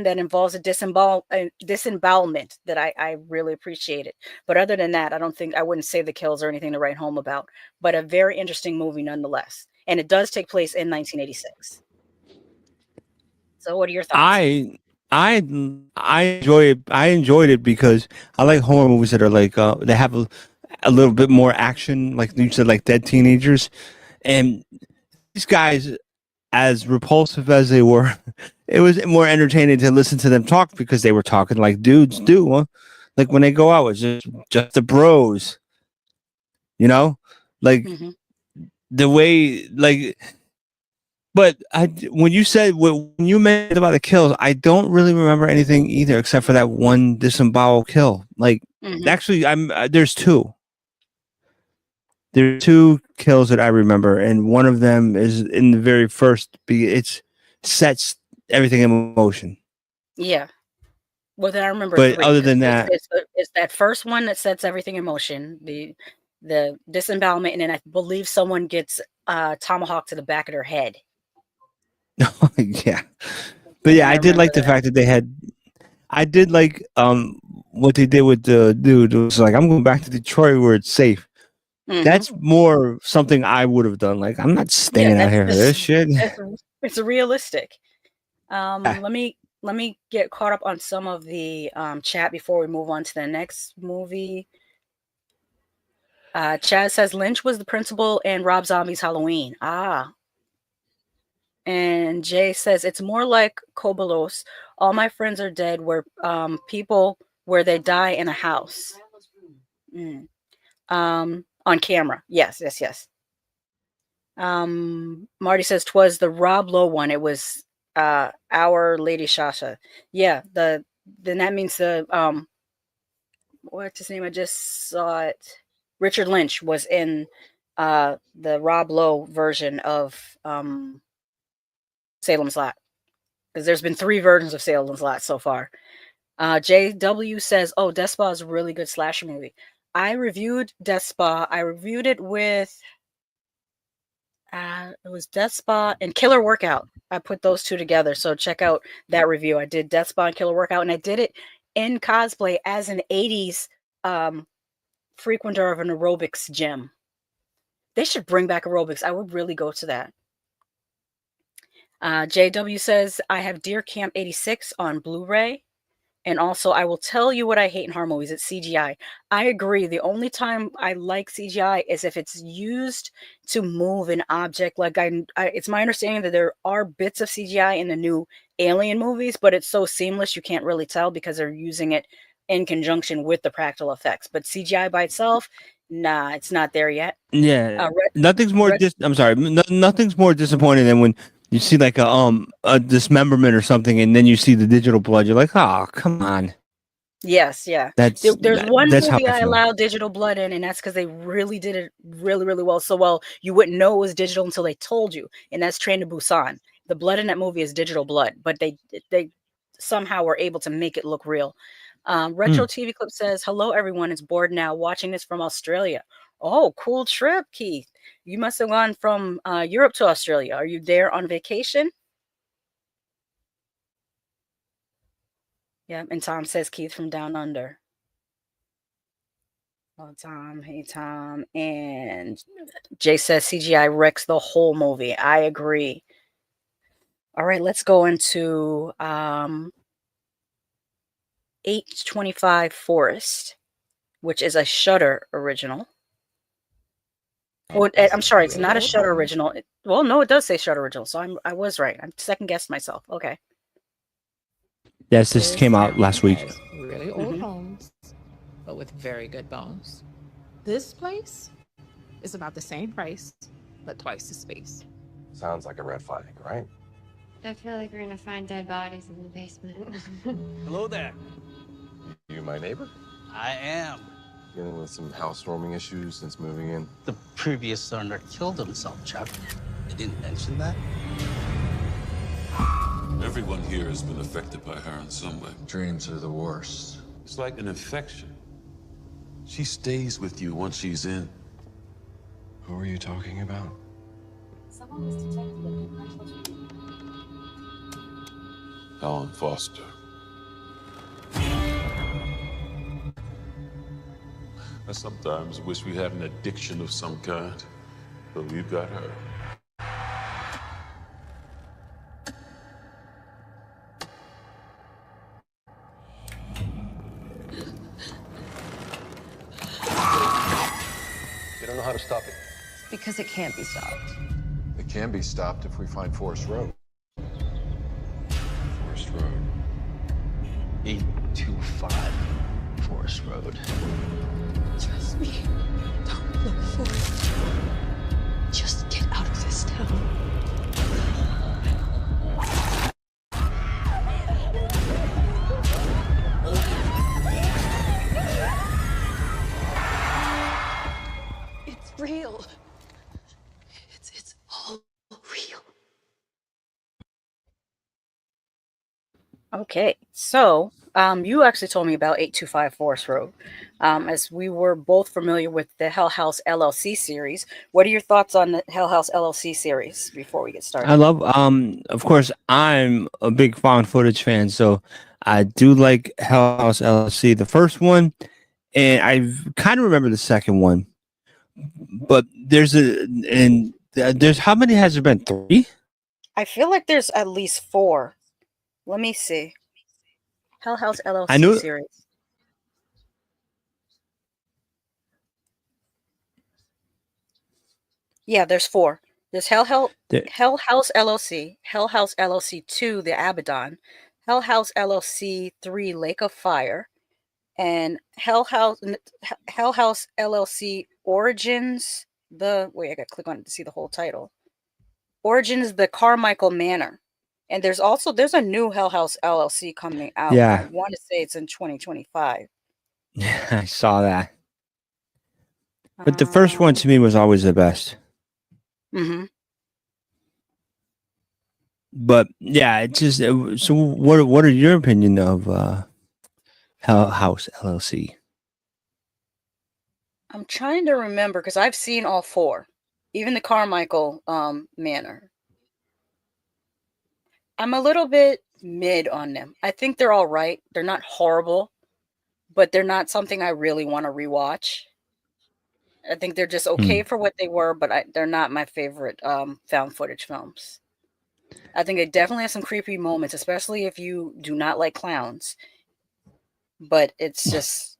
that involves a disembowelment that I really appreciated. But other than that, I wouldn't say the kills are anything to write home about. But a very interesting movie nonetheless, and it does take place in 1986. So, what are your thoughts? I enjoy it. I enjoyed it because I like horror movies that are like they have a little bit more action, like you said, like Dead Teenagers, and these guys, as repulsive as they were, it was more entertaining to listen to them talk because they were talking like dudes do. Huh? Like when they go out, it's just the bros, like the way, like. But when you mentioned about the kills, I don't really remember anything either, except for that one disembowel kill. Like, actually, there's two. There are two kills that I remember, and one of them is in the very first. It sets everything in motion. Yeah. Well, then I remember. But three. other than that, it's that first one that sets everything in motion. The disembowelment, and then I believe someone gets tomahawk to the back of their head. Yeah, but yeah, I did like the fact that they had. I did like what they did with the dude. It was like, I'm going back to Detroit where it's safe. That's more something I would have done. Like, I'm not staying out here for this shit. It's realistic. Let me get caught up on some of the chat before we move on to the next movie. Chaz says Lynch was the principal in Rob Zombie's Halloween. And Jay says it's more like Kobolos. All my friends are dead. Where people where they die in a house. On camera. Yes. Marty says 'twas the Rob Lowe one. It was our Lady Shasha. Yeah. Then that means the what's his name? I just saw it. Richard Lynch was in the Rob Lowe version of Salem's Lot, because there's been 3 versions of Salem's Lot so far. JW says, "Oh, Death Spa is a really good slasher movie." I reviewed Death Spa. I reviewed it with it was Death Spa and Killer Workout. I put those two together, so check out that review. I did Death Spa and Killer Workout, and I did it in cosplay as an 80s frequenter of an aerobics gym. They should bring back aerobics. I would really go to that. JW says, I have Deer Camp 86 on Blu-ray. And also, I will tell you what I hate in horror movies. It's CGI. I agree. The only time I like CGI is if it's used to move an object. Like it's my understanding that there are bits of CGI in the new Alien movies, but it's so seamless you can't really tell because they're using it in conjunction with the practical effects. But CGI by itself, nah, it's not there yet. Yeah, nothing's more. Nothing's more disappointing than when you see like a dismemberment or something, and then you see the digital blood. You're like, oh, come on. Yes, yeah. There's one that's movie how I I feel. allow digital blood in, and that's because they really did it really, really well. So well, you wouldn't know it was digital until they told you, and that's Train to Busan. the blood in that movie is digital blood, but they somehow were able to make it look real. Retro TV Clip says, "Hello everyone, it's Bored now, watching this from Australia." Oh, cool trip, Keith. You must have gone from Europe to Australia. Are you there on vacation? Yeah, and Tom says Keith from Down Under. Oh, Tom, hey Tom. And Jay says CGI wrecks the whole movie. I agree. All right, let's go into 825 Forest, which is a Shudder original. Oh, I'm sorry, it's not a Shudder original. Well, no, it does say Shudder original, so I was right. I'm second guessed myself. Okay. Yes, this came out last week. Really old homes, but with very good bones. This place is about the same price, but twice the space. Sounds like a red flag, right? I feel like we're gonna find dead bodies in the basement. Hello there. You my neighbor? I am. Dealing with some housewarming issues since moving in. The previous owner killed himself, Chuck. I didn't mention that. Everyone here has been affected by her in some way. Dreams are the worst. It's like an infection. She stays with you once she's in. Who are you talking about? Someone was detected in the Alan Foster. I sometimes wish we had an addiction of some kind, but we've got her. You don't know how to stop it. Because it can't be stopped. It can be stopped if we find Forest Road. Forest Road. 825 Forest Road. Trust me. Don't look for it. Just get out of this town. It's real. It's all real. Okay, so you actually told me about 825 Forest Road, as we were both familiar with the Hell House LLC series. What are your thoughts on the Hell House LLC series before we get started? I love, of course, I'm a big found footage fan, so I do like Hell House LLC, the first one, and I kind of remember the second one. But there's how many has there been? 3? I feel like there's at least 4. Let me see. Hell House LLC series. Yeah, there's 4. There's Hell House LLC, Hell House LLC 2, The Abaddon, Hell House LLC 3, Lake of Fire, and Hell House LLC Origins. Wait, I gotta click on it to see the whole title. Origins, the Carmichael Manor. And there's a new Hell House LLC coming out. Yeah. I want to say it's in 2025. Yeah, I saw that. But the first one to me was always the best. Mm-hmm. But yeah, it's just so. What are your opinion of Hell House LLC? I'm trying to remember because I've seen all 4, even the Carmichael Manor. I'm a little bit mid on them. I think they're all right. They're not horrible, but they're not something I really want to rewatch. I think they're just okay for what they were, but they're not my favorite found footage films. I think they definitely have some creepy moments, especially if you do not like clowns. But it's just,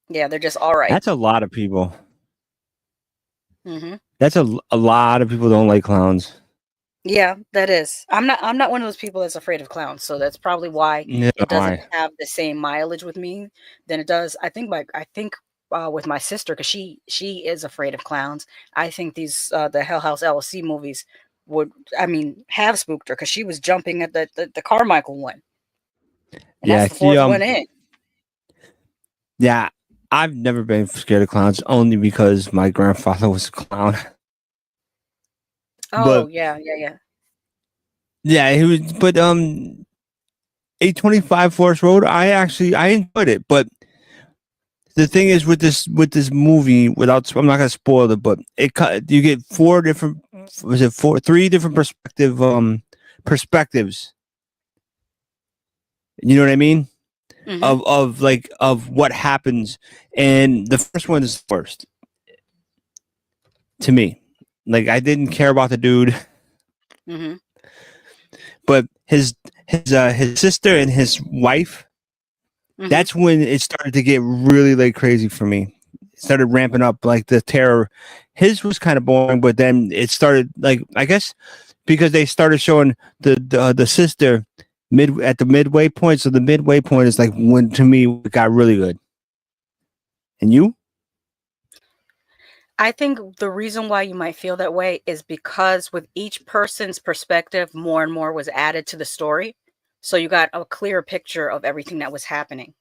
yeah, they're just all right. That's a lot of people. Mm-hmm. That's a lot of people don't like clowns. Yeah, that is. I'm not one of those people that's afraid of clowns, so that's probably why it doesn't have the same mileage with me than it does. I think with my sister, because she is afraid of clowns. I think these the Hell House LLC movies have spooked her because she was jumping at the Carmichael one. And that's the 4th one in. Yeah, I've never been scared of clowns only because my grandfather was a clown. Oh, yeah. Yeah, he was, but 825 Forest Road, I enjoyed it, but the thing is with this movie, I'm not gonna spoil it, but you get three different perspectives. You know what I mean? Mm-hmm. Of what happens, and the first one is the worst to me. Like, I didn't care about the dude, Mm-hmm. but his sister and his wife. Mm-hmm. That's when it started to get really like crazy for me. It started ramping up like the terror. His was kind of boring, but then it started like, I guess because they started showing the sister at the midway point. So the midway point is like when to me it got really good. And you? I think the reason why you might feel that way is because with each person's perspective, more and more was added to the story. So you got a clearer picture of everything that was happening.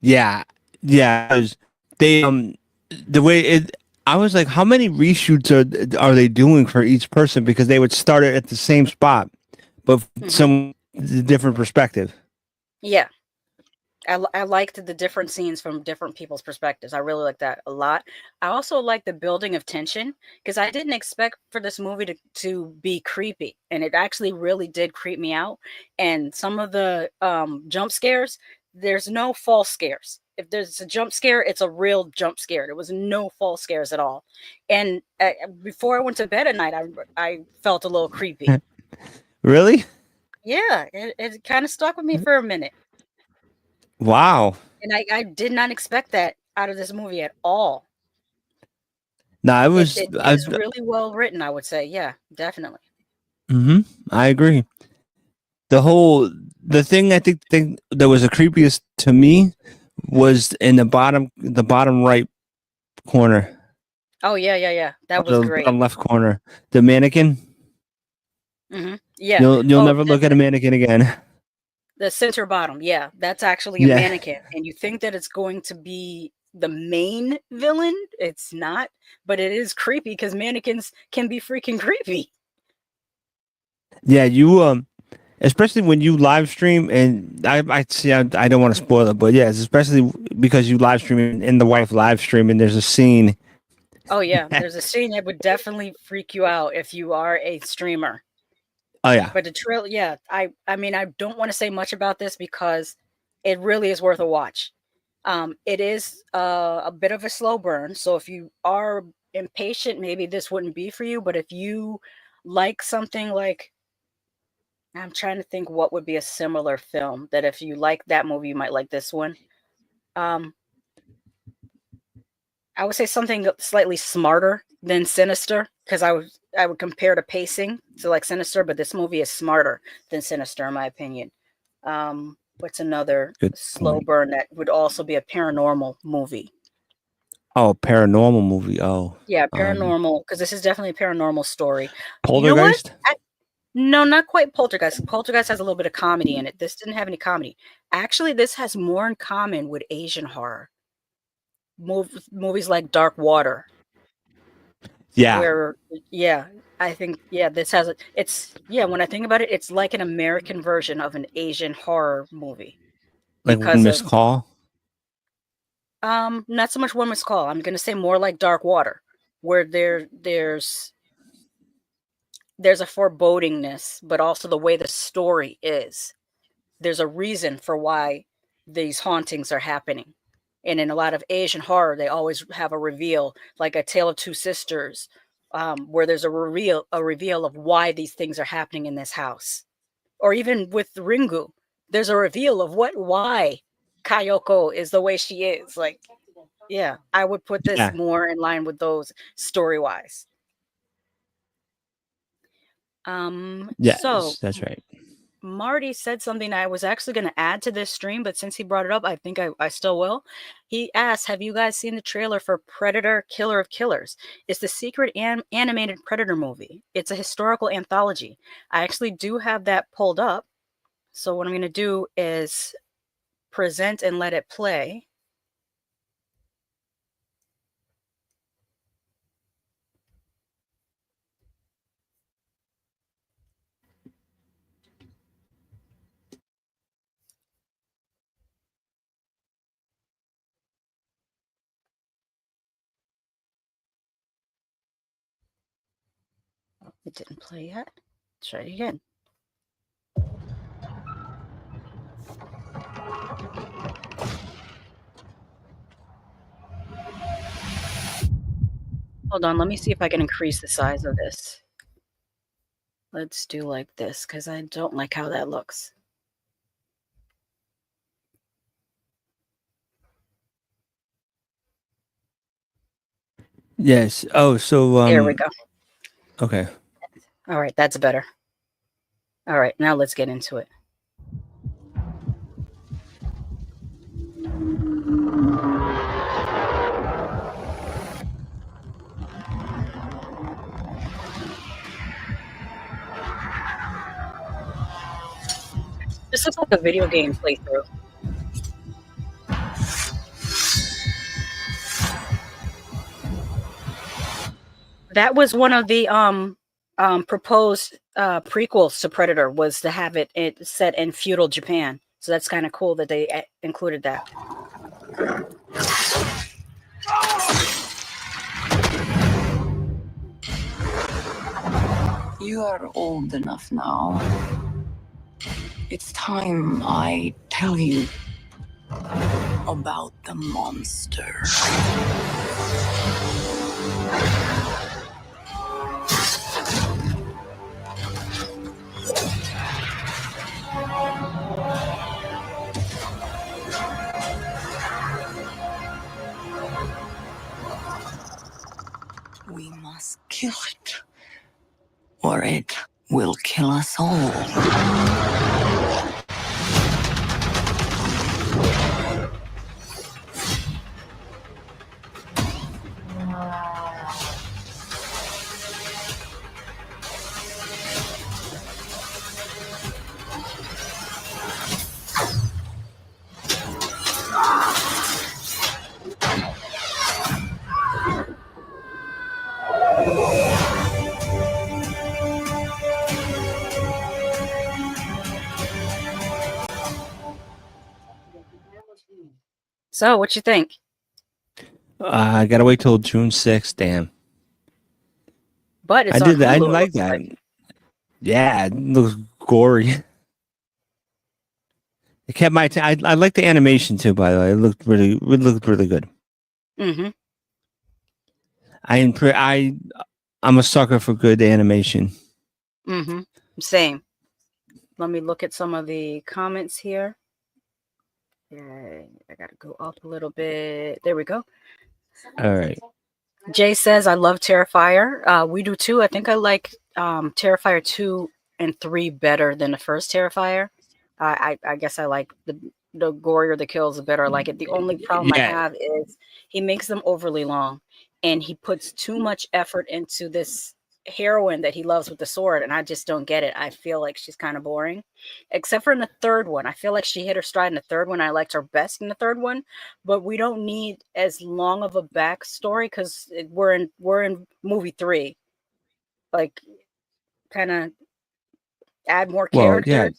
Yeah, yeah. They the way it. I was like, how many reshoots are they doing for each person? Because they would start it at the same spot, but some different perspective. Yeah. I liked the different scenes from different people's perspectives. I really like that a lot. I also like the building of tension because I didn't expect for this movie to be creepy, and it actually really did creep me out. And some of the jump scares, there's no false scares. If there's a jump scare, it's a real jump scare. There was no false scares at all. And before I went to bed at night, I felt a little creepy. Really? Yeah, it kind of stuck with me for a minute. Wow. And I did not expect that out of this movie at all. No, it It was. it it is really well written, I would say. Yeah, definitely. I agree. The thing I think that was the creepiest to me was in the bottom right corner, Oh, yeah. That was the great. bottom left corner, the mannequin. Yeah. You'll Oh, never look at a mannequin again. the center bottom, yeah, that's actually a Yeah. mannequin, and you think that it's going to be the main villain. It's not, but it is creepy because mannequins can be freaking creepy. Yeah, you especially when you live stream, and I see I don't want to spoil it, but yes, especially because you live stream and the wife live stream, and there's a scene. Oh, yeah, there's a scene that would definitely freak you out if you are a streamer. Oh yeah. But the trail, yeah, I mean, I don't want to say much about this because it really is worth a watch. It is a bit of a slow burn, so if you are impatient, maybe this wouldn't be for you. But if you like something like, I'm trying to think what would be a similar film that if you like that movie, you might like this one. Um, I would say something slightly smarter than Sinister because I would compare the pacing to like Sinister, but this movie is smarter than Sinister in my opinion. What's another Good slow point. burn that would also be a paranormal movie? Oh, paranormal movie. Oh, Yeah, paranormal, because this is definitely a paranormal story. You know what? Poltergeist. No, not quite Poltergeist. Poltergeist has a little bit of comedy in it. This didn't have any comedy. Actually, this has more in common with Asian horror. Movies like Dark Water, Yeah, where yeah, I think this has when I think about it, it's like an American version of an Asian horror movie like One because Missed of Call. not so much One Must Call. I'm gonna say more like Dark Water, where there's a forebodingness, but also the way the story is. There's a reason for why these hauntings are happening. And in a lot of Asian horror, they always have a reveal, like A Tale of Two Sisters, where there's a reveal of why these things are happening in this house. Or even with Ringu, there's a reveal of why Kayoko is the way she is. Like, yeah, I would put this Yeah. more in line with those story-wise. So Yes, that's right. Marty said something I was actually going to add to this stream, but since he brought it up, I think I still will. He asked, have you guys seen the trailer for Predator Killer of Killers? It's the secret animated Predator movie. It's a historical anthology. I actually do have that pulled up. So what I'm going to do is present and let it play. It didn't play yet. Try it again. Hold on, let me see if I can increase the size of this. Let's do like this, because I don't like how that looks. Yes. Oh, so There we go. Okay. All right, that's better. All right, now let's get into it. This looks like a video game playthrough. That was one of the proposed prequels to Predator, was to have it set in feudal Japan. So that's kind of cool that they included that. You are old enough now. It's time I tell you about the monster. We must kill it, or it will kill us all. So, what you think? I gotta wait till June 6th. Damn. But it's I on did that. I Hulu, like that. Yeah, it looks gory. It kept my. I like the animation too. By the way, it looked really good. Mm-hmm. I'm a sucker for good animation. Mm-hmm. Same. Let me look at some of the comments here. Yeah, I gotta go up a little bit. There we go. All right. Jay says, I love Terrifier. We do too. I think I like Terrifier 2 and 3 better than the first Terrifier. I guess I like the gorier the kills, the better I like it. The only problem I have is he makes them overly long, and he puts too much effort into this heroine that he loves with the sword, and I just don't get it. I feel like she's kind of boring, except for in the third one. I feel like she hit her stride in the third one. I liked her best in the third one, but we don't need as long of a backstory because we're in movie 3. Like, kind of add more Well, characters. yeah.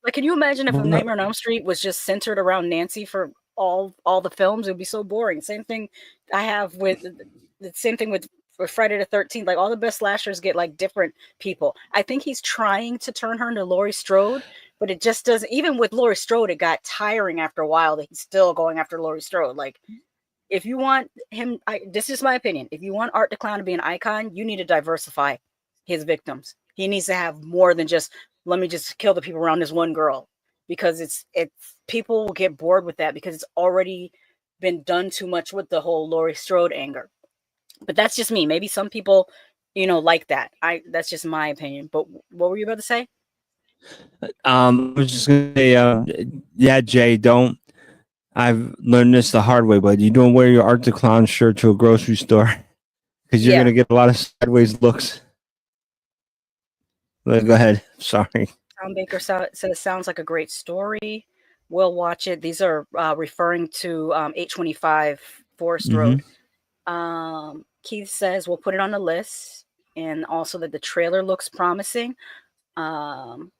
Like, can you imagine if Well, a Nightmare on Elm Street was just centered around Nancy for all the films? It would be so boring. Same thing I have with the same thing with Friday the 13th. Like, all the best slashers get like different people. I think he's trying to turn her into Laurie Strode, but it just doesn't. Even with Laurie Strode, it got tiring after a while that he's still going after Laurie Strode. Like, if you want him, this is my opinion. If you want Art the Clown to be an icon, you need to diversify his victims. He needs to have more than just, let me just kill the people around this one girl, because it's people will get bored with that because it's already been done too much with the whole Laurie Strode anger. But that's just me. Maybe some people, like that. That's just my opinion. But what were you about to say? I was just gonna say, yeah, Jay, don't. I've learned this the hard way, but you don't wear your Art the Clown shirt to a grocery store because you're gonna get a lot of sideways looks. Go ahead. Sorry. Tom Baker said it sounds like a great story. We'll watch it. These are referring to 825 Forest Road. Keith says we'll put it on the list, and also that the trailer looks promising. And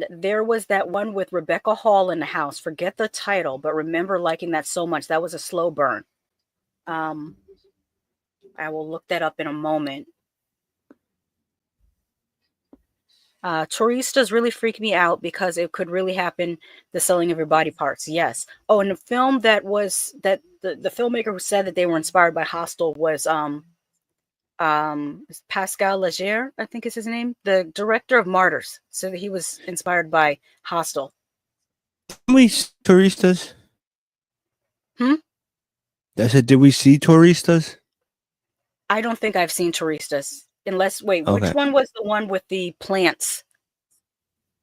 there was that one with Rebecca Hall in the house. Forget the title, but remember liking that so much. That was a slow burn. I will look that up in a moment. Touristas really freak me out because it could really happen, the selling of your body parts. Yes. Oh, and the film the filmmaker who said that they were inspired by Hostel was Pascal Leger, I think is his name, the director of Martyrs. So he was inspired by Hostel. We Touristas. I said, did we see Touristas? I don't think I've seen Touristas. Unless, wait, Okay. which one was the one with the plants?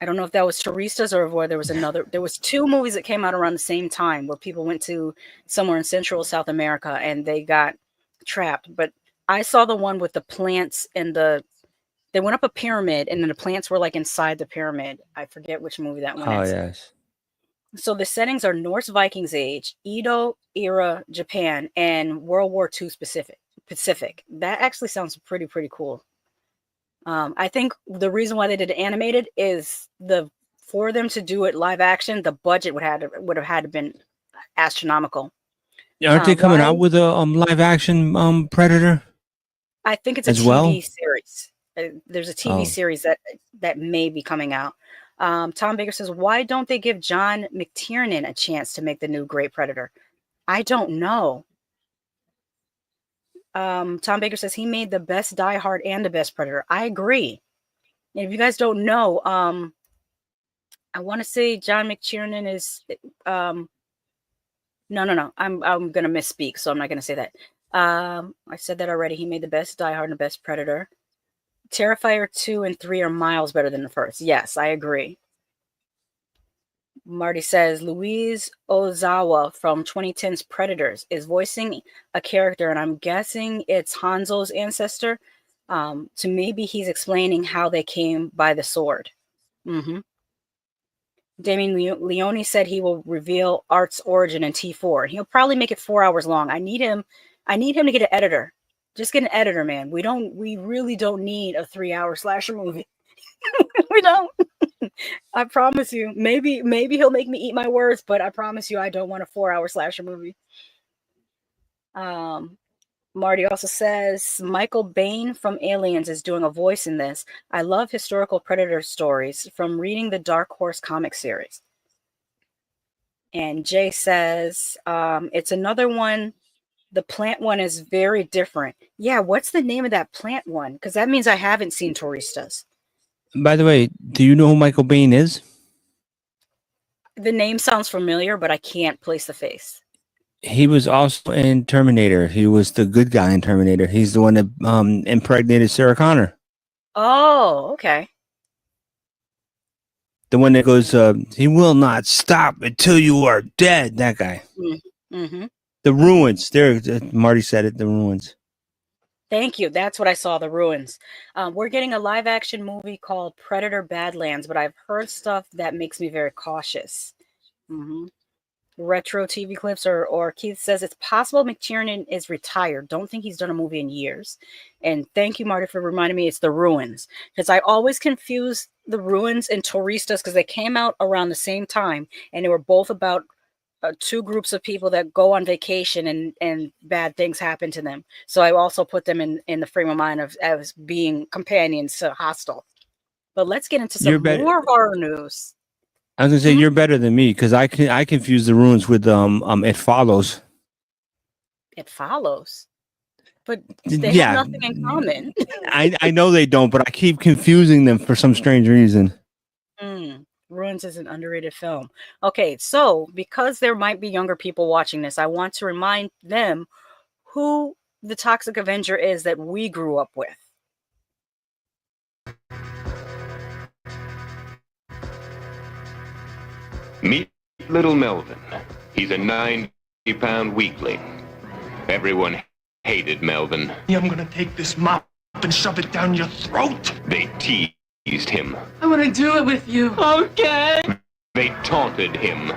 I don't know if that was Touristas or where there was another. There was two movies that came out around the same time where people went to somewhere in Central South America and they got trapped. But I saw the one with the plants and they went up a pyramid and then the plants were like inside the pyramid. I forget which movie that one Oh, is. yes. So the settings are Norse Vikings age, Edo era Japan, and World War II Pacific. That actually sounds pretty cool. I think the reason why they did it animated is for them to do it live action, the budget would have had to been astronomical. Aren't they coming out with a live action Predator? I think it's a as TV well? series. There's a TV Oh. series that may be coming out. Tom Baker says, why don't they give John McTiernan a chance to make the new Great Predator? I don't know. Tom Baker says he made the best Die Hard and the best Predator. I agree. And if you guys don't know, I want to say John McTiernan is no. I'm gonna misspeak, so I'm not gonna say that. I said that already. He made the best Die Hard and the best Predator. Terrifier 2 and 3 are miles better than the first. Yes, I agree. Marty says Louise Ozawa from 2010's Predators is voicing a character, and I'm guessing it's Hanzo's ancestor. So maybe he's explaining how they came by the sword. Damien Leone said he will reveal Art's origin in T4. He'll probably make it 4 hours long. I need him to get an editor. Just get an editor, man. We really don't need a 3-hour slasher movie. We don't. I promise you. Maybe he'll make me eat my words, but I promise you I don't want a 4-hour slasher movie. Marty also says Michael Bain from Aliens is doing a voice in this. I love historical Predator stories from reading the Dark Horse comic series. And Jay says it's another one. The plant one is very different. Yeah, what's the name of that plant one? Because that means I haven't seen Touristas. By the way, do you know who Michael Bain is? The name sounds familiar, but I can't place the face. He was also in Terminator. He was the good guy in Terminator. He's the one that impregnated Sarah Connor. Oh, okay. The one that goes, he will not stop until you are dead. That guy. Mm-hmm. The Ruins. There, Marty said it. The Ruins. Thank you. That's what I saw, The Ruins. We're getting a live action movie called Predator Badlands, but I've heard stuff that makes me very cautious. Retro TV clips or Keith says it's possible McTiernan is retired. Don't think he's done a movie in years. And thank you, Marty, for reminding me it's The Ruins. Because I always confuse The Ruins and Touristas because they came out around the same time and they were both about two groups of people that go on vacation and bad things happen to them. So I also put them in the frame of mind of as being companions to Hostel. But let's get into some more horror news. I was gonna say you're better than me because I confuse The Ruins with It Follows. It Follows, but they have nothing in common. I know they don't, but I keep confusing them for some strange reason. Ruins is an underrated film. Okay, so because there might be younger people watching this, I want to remind them who the Toxic Avenger is that we grew up with. Meet little Melvin. He's a 90-pound weakling. Everyone hated Melvin. I'm gonna take this mop and shove it down your throat. They teased him. I want to do it with you. Okay. They taunted him.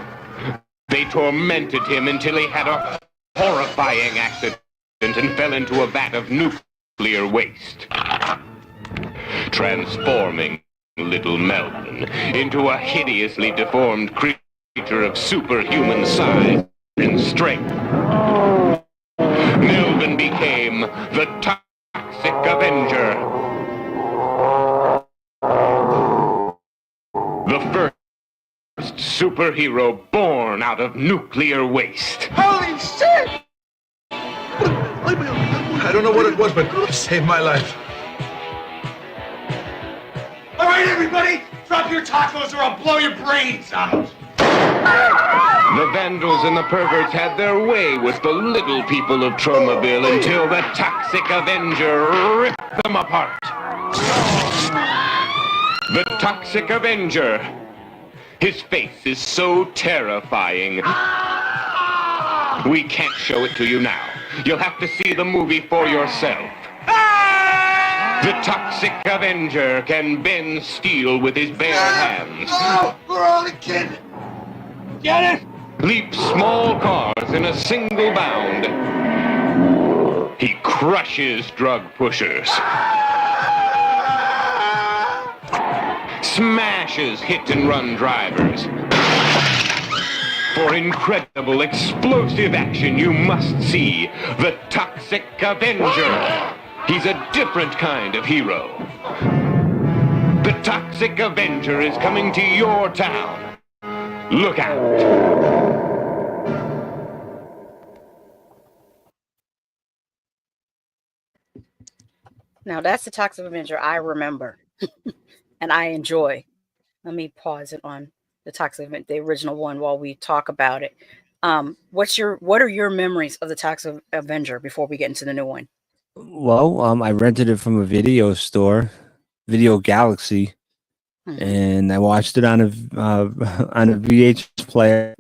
They tormented him until he had a horrifying accident and fell into a vat of nuclear waste, transforming little Melvin into a hideously deformed creature of superhuman size and strength. Melvin became the Toxic Avenger. The first superhero born out of nuclear waste. Holy shit! I don't know what it was, but it saved my life. All right, everybody, drop your tacos or I'll blow your brains out. The vandals and the perverts had their way with the little people of Tromaville until the Toxic Avenger ripped them apart. The Toxic Avenger. His face is so terrifying. We can't show it to you now. You'll have to see the movie for yourself. The Toxic Avenger can bend steel with his bare hands. Oh, we're all a kid. Get it? Leap small cars in a single bound. He crushes drug pushers. Smashes hit-and-run drivers. For incredible explosive action, you must see the Toxic Avenger. He's a different kind of hero. The Toxic Avenger is coming to your town. Look out. Now that's the Toxic Avenger I remember and I enjoy. Let me pause it on the Toxic Avenger, the original one, while we talk about it. What are your memories of the Toxic Avenger before we get into the new one? Well, I rented it from a video store, Video Galaxy, and I watched it on a VHS player.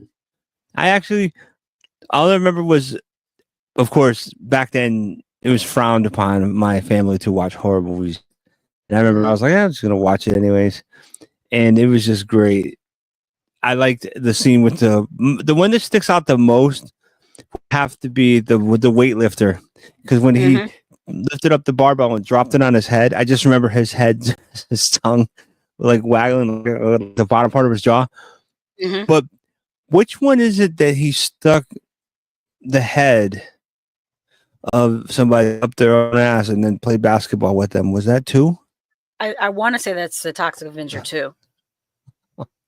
All I remember was, of course, back then it was frowned upon my family to watch horror movies, and I remember I was like, I'm just gonna watch it anyways, and it was just great. I liked the scene with the one that sticks out the most. Have to be with the weightlifter, because when he lifted up the barbell and dropped it on his head, I just remember his head, his tongue, like waggling the bottom part of his jaw. But which one is it that he stuck the head of somebody up their own ass and then played basketball with them? Was that 2? I want to say that's the Toxic Avenger 2.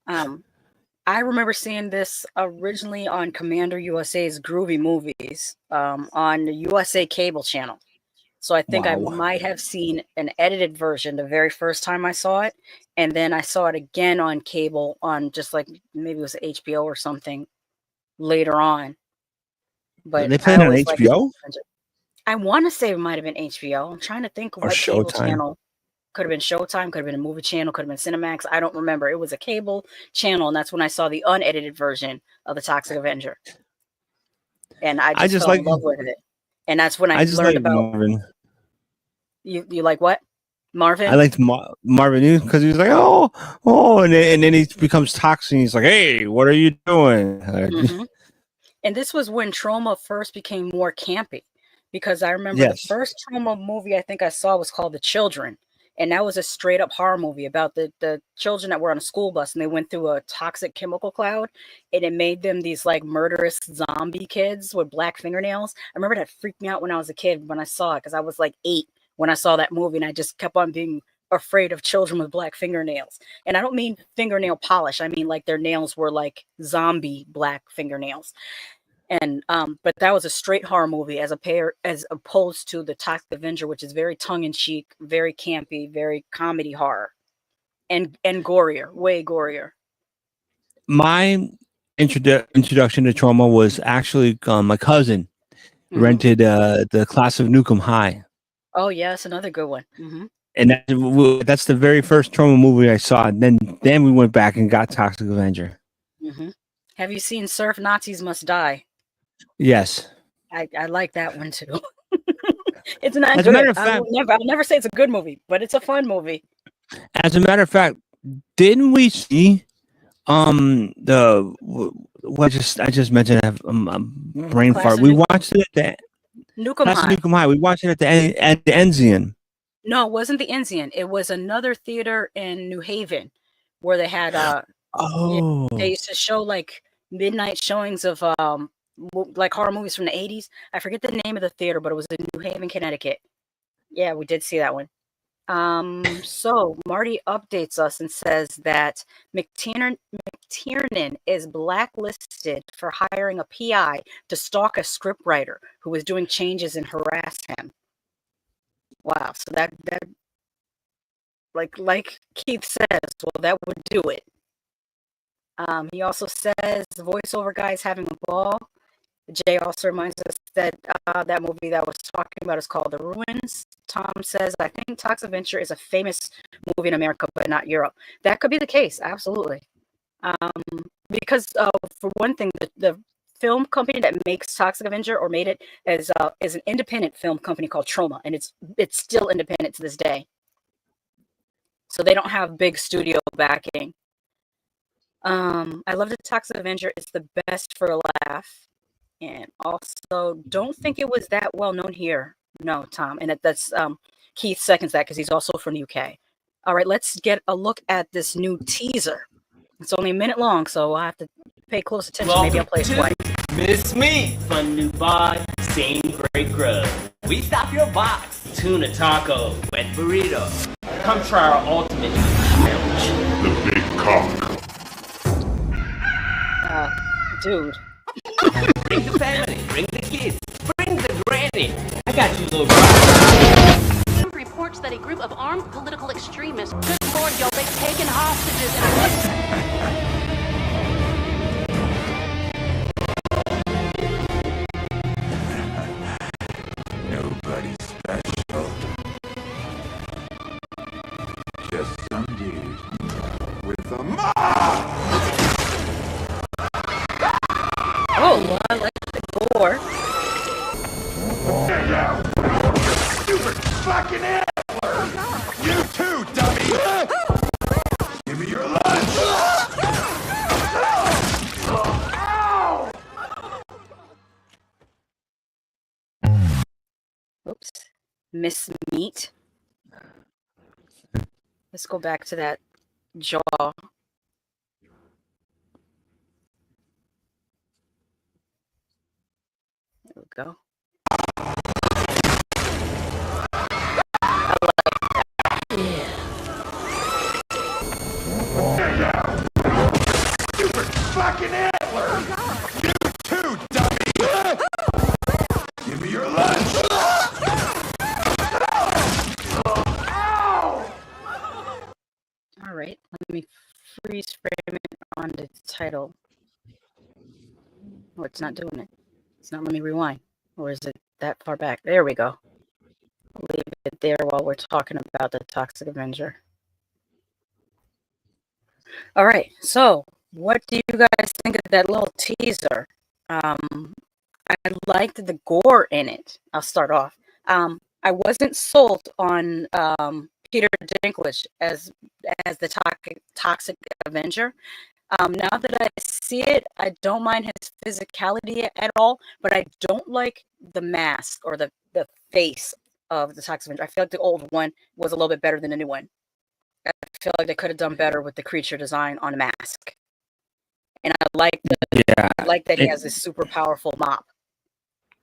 I remember seeing this originally on Commander USA's Groovy Movies on the USA cable channel. So I think I might have seen an edited version the very first time I saw it. And then I saw it again on cable on just like maybe it was HBO or something later on. But they played on HBO? I want to say it might have been HBO. I'm trying to think of what cable channel. Could have been Showtime, could have been a movie channel, could have been Cinemax. I don't remember. It was a cable channel, and that's when I saw the unedited version of the Toxic Avenger. And I just fell in love with it. And that's when I learned about Marvin. You like what? Marvin? I liked Marvin because he was like, and then he becomes toxic. He's like, hey, what are you doing? And this was when Trauma first became more campy, because I remember the first Trauma movie I think I saw was called The Children. And that was a straight up horror movie about the children that were on a school bus and they went through a toxic chemical cloud and it made them these like murderous zombie kids with black fingernails. I remember that freaked me out when I was a kid when I saw it, because I was like 8 when I saw that movie and I just kept on being afraid of children with black fingernails. And I don't mean fingernail polish. I mean like their nails were like zombie black fingernails. And but that was a straight horror movie as opposed to the Toxic Avenger, which is very tongue-in-cheek, very campy, very comedy horror, and gorier, way gorier. My introduction to Trauma was actually my cousin rented the Class of Nukem High. Oh yeah, that's another good one. And that's the very first Trauma movie I saw. And then we went back and got Toxic Avenger. Have you seen Surf Nazis Must Die? Yes. I like that one too. It's not As good. a matter of fact, I'll never say it's a good movie, but it's a fun movie. As a matter of fact, didn't we see I just mentioned I have brain fart. We watched it at the Nukem High. We watched it at the Enzian. No, it wasn't the Enzian. It was another theater in New Haven where they had they used to show like midnight showings of like horror movies from the 80s. I forget the name of the theater, but it was in New Haven, Connecticut. Yeah, we did see that one. So Marty updates us and says that McTiernan is blacklisted for hiring a PI to stalk a scriptwriter who was doing changes and harass him. Wow, so that like Keith says, well, that would do it. He also says the voiceover guy is having a ball. Jay also reminds us that that movie that I was talking about is called The Ruins. Tom says, I think Toxic Avenger is a famous movie in America, but not Europe. That could be the case, absolutely. Because for one thing, the film company that makes Toxic Avenger or made it is an independent film company called Troma, and it's still independent to this day. So they don't have big studio backing. I love that Toxic Avenger is the best for a laugh. And also, don't think it was that well known here. No, Tom. And that's Keith seconds that because he's also from the UK. All right, let's get a look at this new teaser. It's only a minute long, so I'll have to pay close attention. Maybe I'll play it twice. Miss Me, fun new bar, same great grub. We stop your box, tuna taco, wet burrito. Come try our ultimate sandwich. The big cock. Dude. Bring the family, bring the kids, bring the granny. I got you, little brother. Reports that a group of armed political extremists, good lord, yo, they've taken hostages Nobody special. Just some dude with a mop. Oh, I like the gore. Stupid fucking antler! You too, dummy! Give me your lunch! Ow! Oops. Miss Meat. Let's go back to that jaw. There we go. I like that. Yeah. Stupid fucking antler! You too, dummy! Give me your lunch! Ow! All right, let me freeze frame it on the title. Oh, it's not doing it. It's not letting me rewind. Or is it that far back? There we go. I'll leave it there while we're talking about the Toxic Avenger. All right, so what do you guys think of that little teaser? I liked the gore in it. I'll start off. I wasn't sold on Peter Dinklage as the Toxic Avenger. Now that I see it, I don't mind his physicality at all, but I don't like the mask or the face of the Toxic Avenger. I feel like the old one was a little bit better than the new one. I feel like they could have done better with the creature design on the mask. And I like that he has this super powerful mop.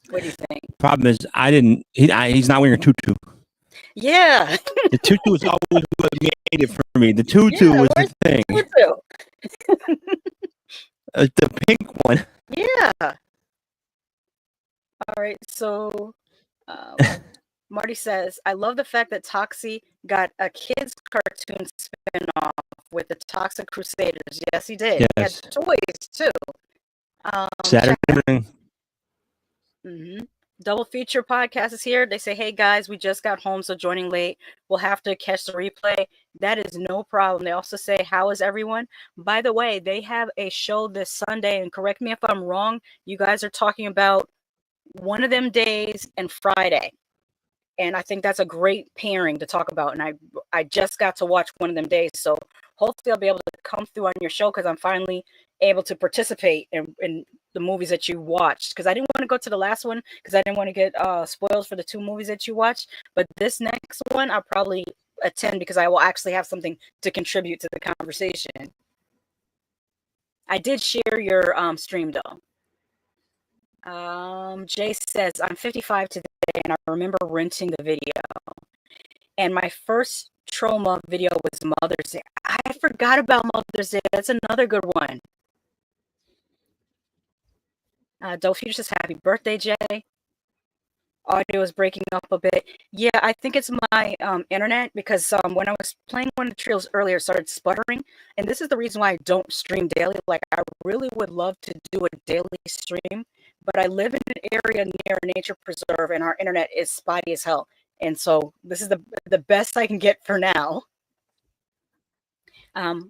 What do you think? Problem is, he's not wearing a tutu. Yeah. The tutu was always what made it for me. The tutu was the thing. The pink one. Yeah. All right. So, Marty says, I love the fact that Toxie got a kids' cartoon spin-off with the Toxic Crusaders. Yes, he did. Yes. He had toys, too. Saturday morning. Double Feature Podcast is here. They say, hey, guys, we just got home, so joining late. We'll have to catch the replay. That is no problem. They also say, how is everyone? By the way, they have a show this Sunday, and correct me if I'm wrong, you guys are talking about one of them days and Friday. And I think that's a great pairing to talk about. And I just got to watch one of them days. So hopefully I'll be able to come through on your show because I'm finally able to participate in the movies that you watched. Because I didn't want to go to the last one because I didn't want to get spoiled for the 2 movies that you watched. But this next one, I'll probably attend because I will actually have something to contribute to the conversation. I did share your stream, though. Jay says, I'm 55 today, and I remember renting the video. And my first trauma video was Mother's Day. I forgot about Mother's Day. That's another good one. Dope Future says, happy birthday, Jay. Audio is breaking up a bit. Yeah, I think it's my internet, because when I was playing one of the trailers earlier, it started sputtering. And this is the reason why I don't stream daily. Like, I really would love to do a daily stream, but I live in an area near a nature preserve, and our internet is spotty as hell. And so this is the best I can get for now.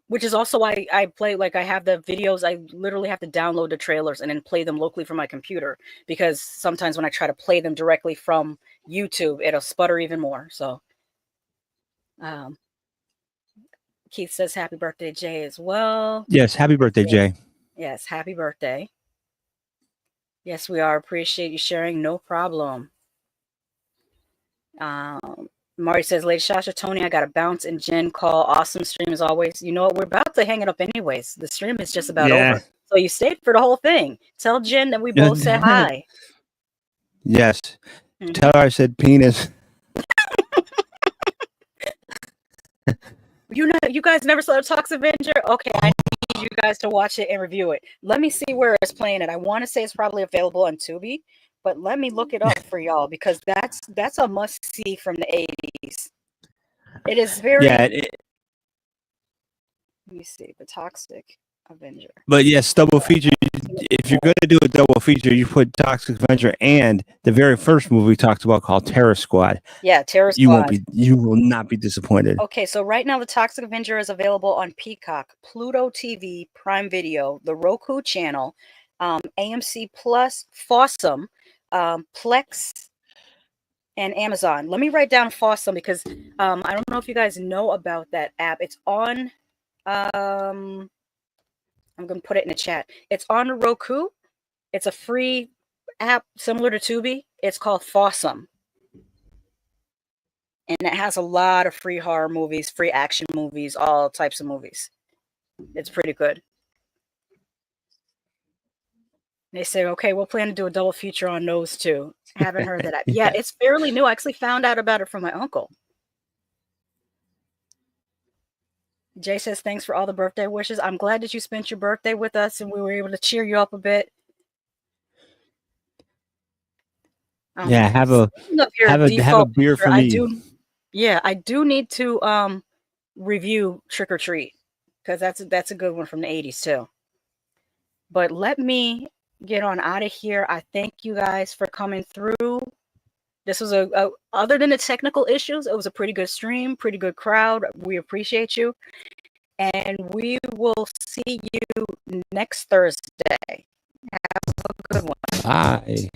Which is also why I play, like, I have the videos, I literally have to download the trailers and then play them locally from my computer, because sometimes when I try to play them directly from YouTube, it'll sputter even more. So Keith says happy birthday, Jay, as well. Yes, happy birthday, Jay. Yes, happy birthday. Yes, we are. Appreciate you sharing. No problem. Marty says, Lady Shasha, Tony, I got to bounce, and Jen call. Awesome stream as always. You know what? We're about to hang it up anyways. The stream is just about over. So you stayed for the whole thing. Tell Jen that we both said hi. Yes. Tell her I said penis. You guys never saw the Toxic Avenger? Okay, I need you guys to watch it and review it. Let me see where it's playing it. I want to say it's probably available on Tubi, but let me look it up for y'all, because that's a must-see from the 80s. It is very... Yeah. Let me see. The Toxic Avenger. But yes, double feature. If you're going to do a double feature, you put Toxic Avenger and the very first movie we talked about called Terror Squad. Yeah, Terror Squad. You will not be disappointed. Okay, so right now the Toxic Avenger is available on Peacock, Pluto TV, Prime Video, the Roku channel, AMC Plus, Fawsome, Plex, and Amazon. Let me write down Fawsome, because I don't know if you guys know about that app. It's on... I'm going to put it in the chat. It's on Roku. It's a free app similar to Tubi. It's called Fawsome. And it has a lot of free horror movies, free action movies, all types of movies. It's pretty good. They say, okay, we'll plan to do a double feature on those two. Haven't heard that app. Yeah, it's fairly new. I actually found out about it from my uncle. Jay says, thanks for all the birthday wishes. I'm glad that you spent your birthday with us and we were able to cheer you up a bit. Yeah, have a beer for me. I do need to review Trick or Treat, because that's a good one from the 80s too. But let me get on out of here. I thank you guys for coming through. This was other than the technical issues, it was a pretty good stream, pretty good crowd. We appreciate you. And we will see you next Thursday. Have a good one. Bye.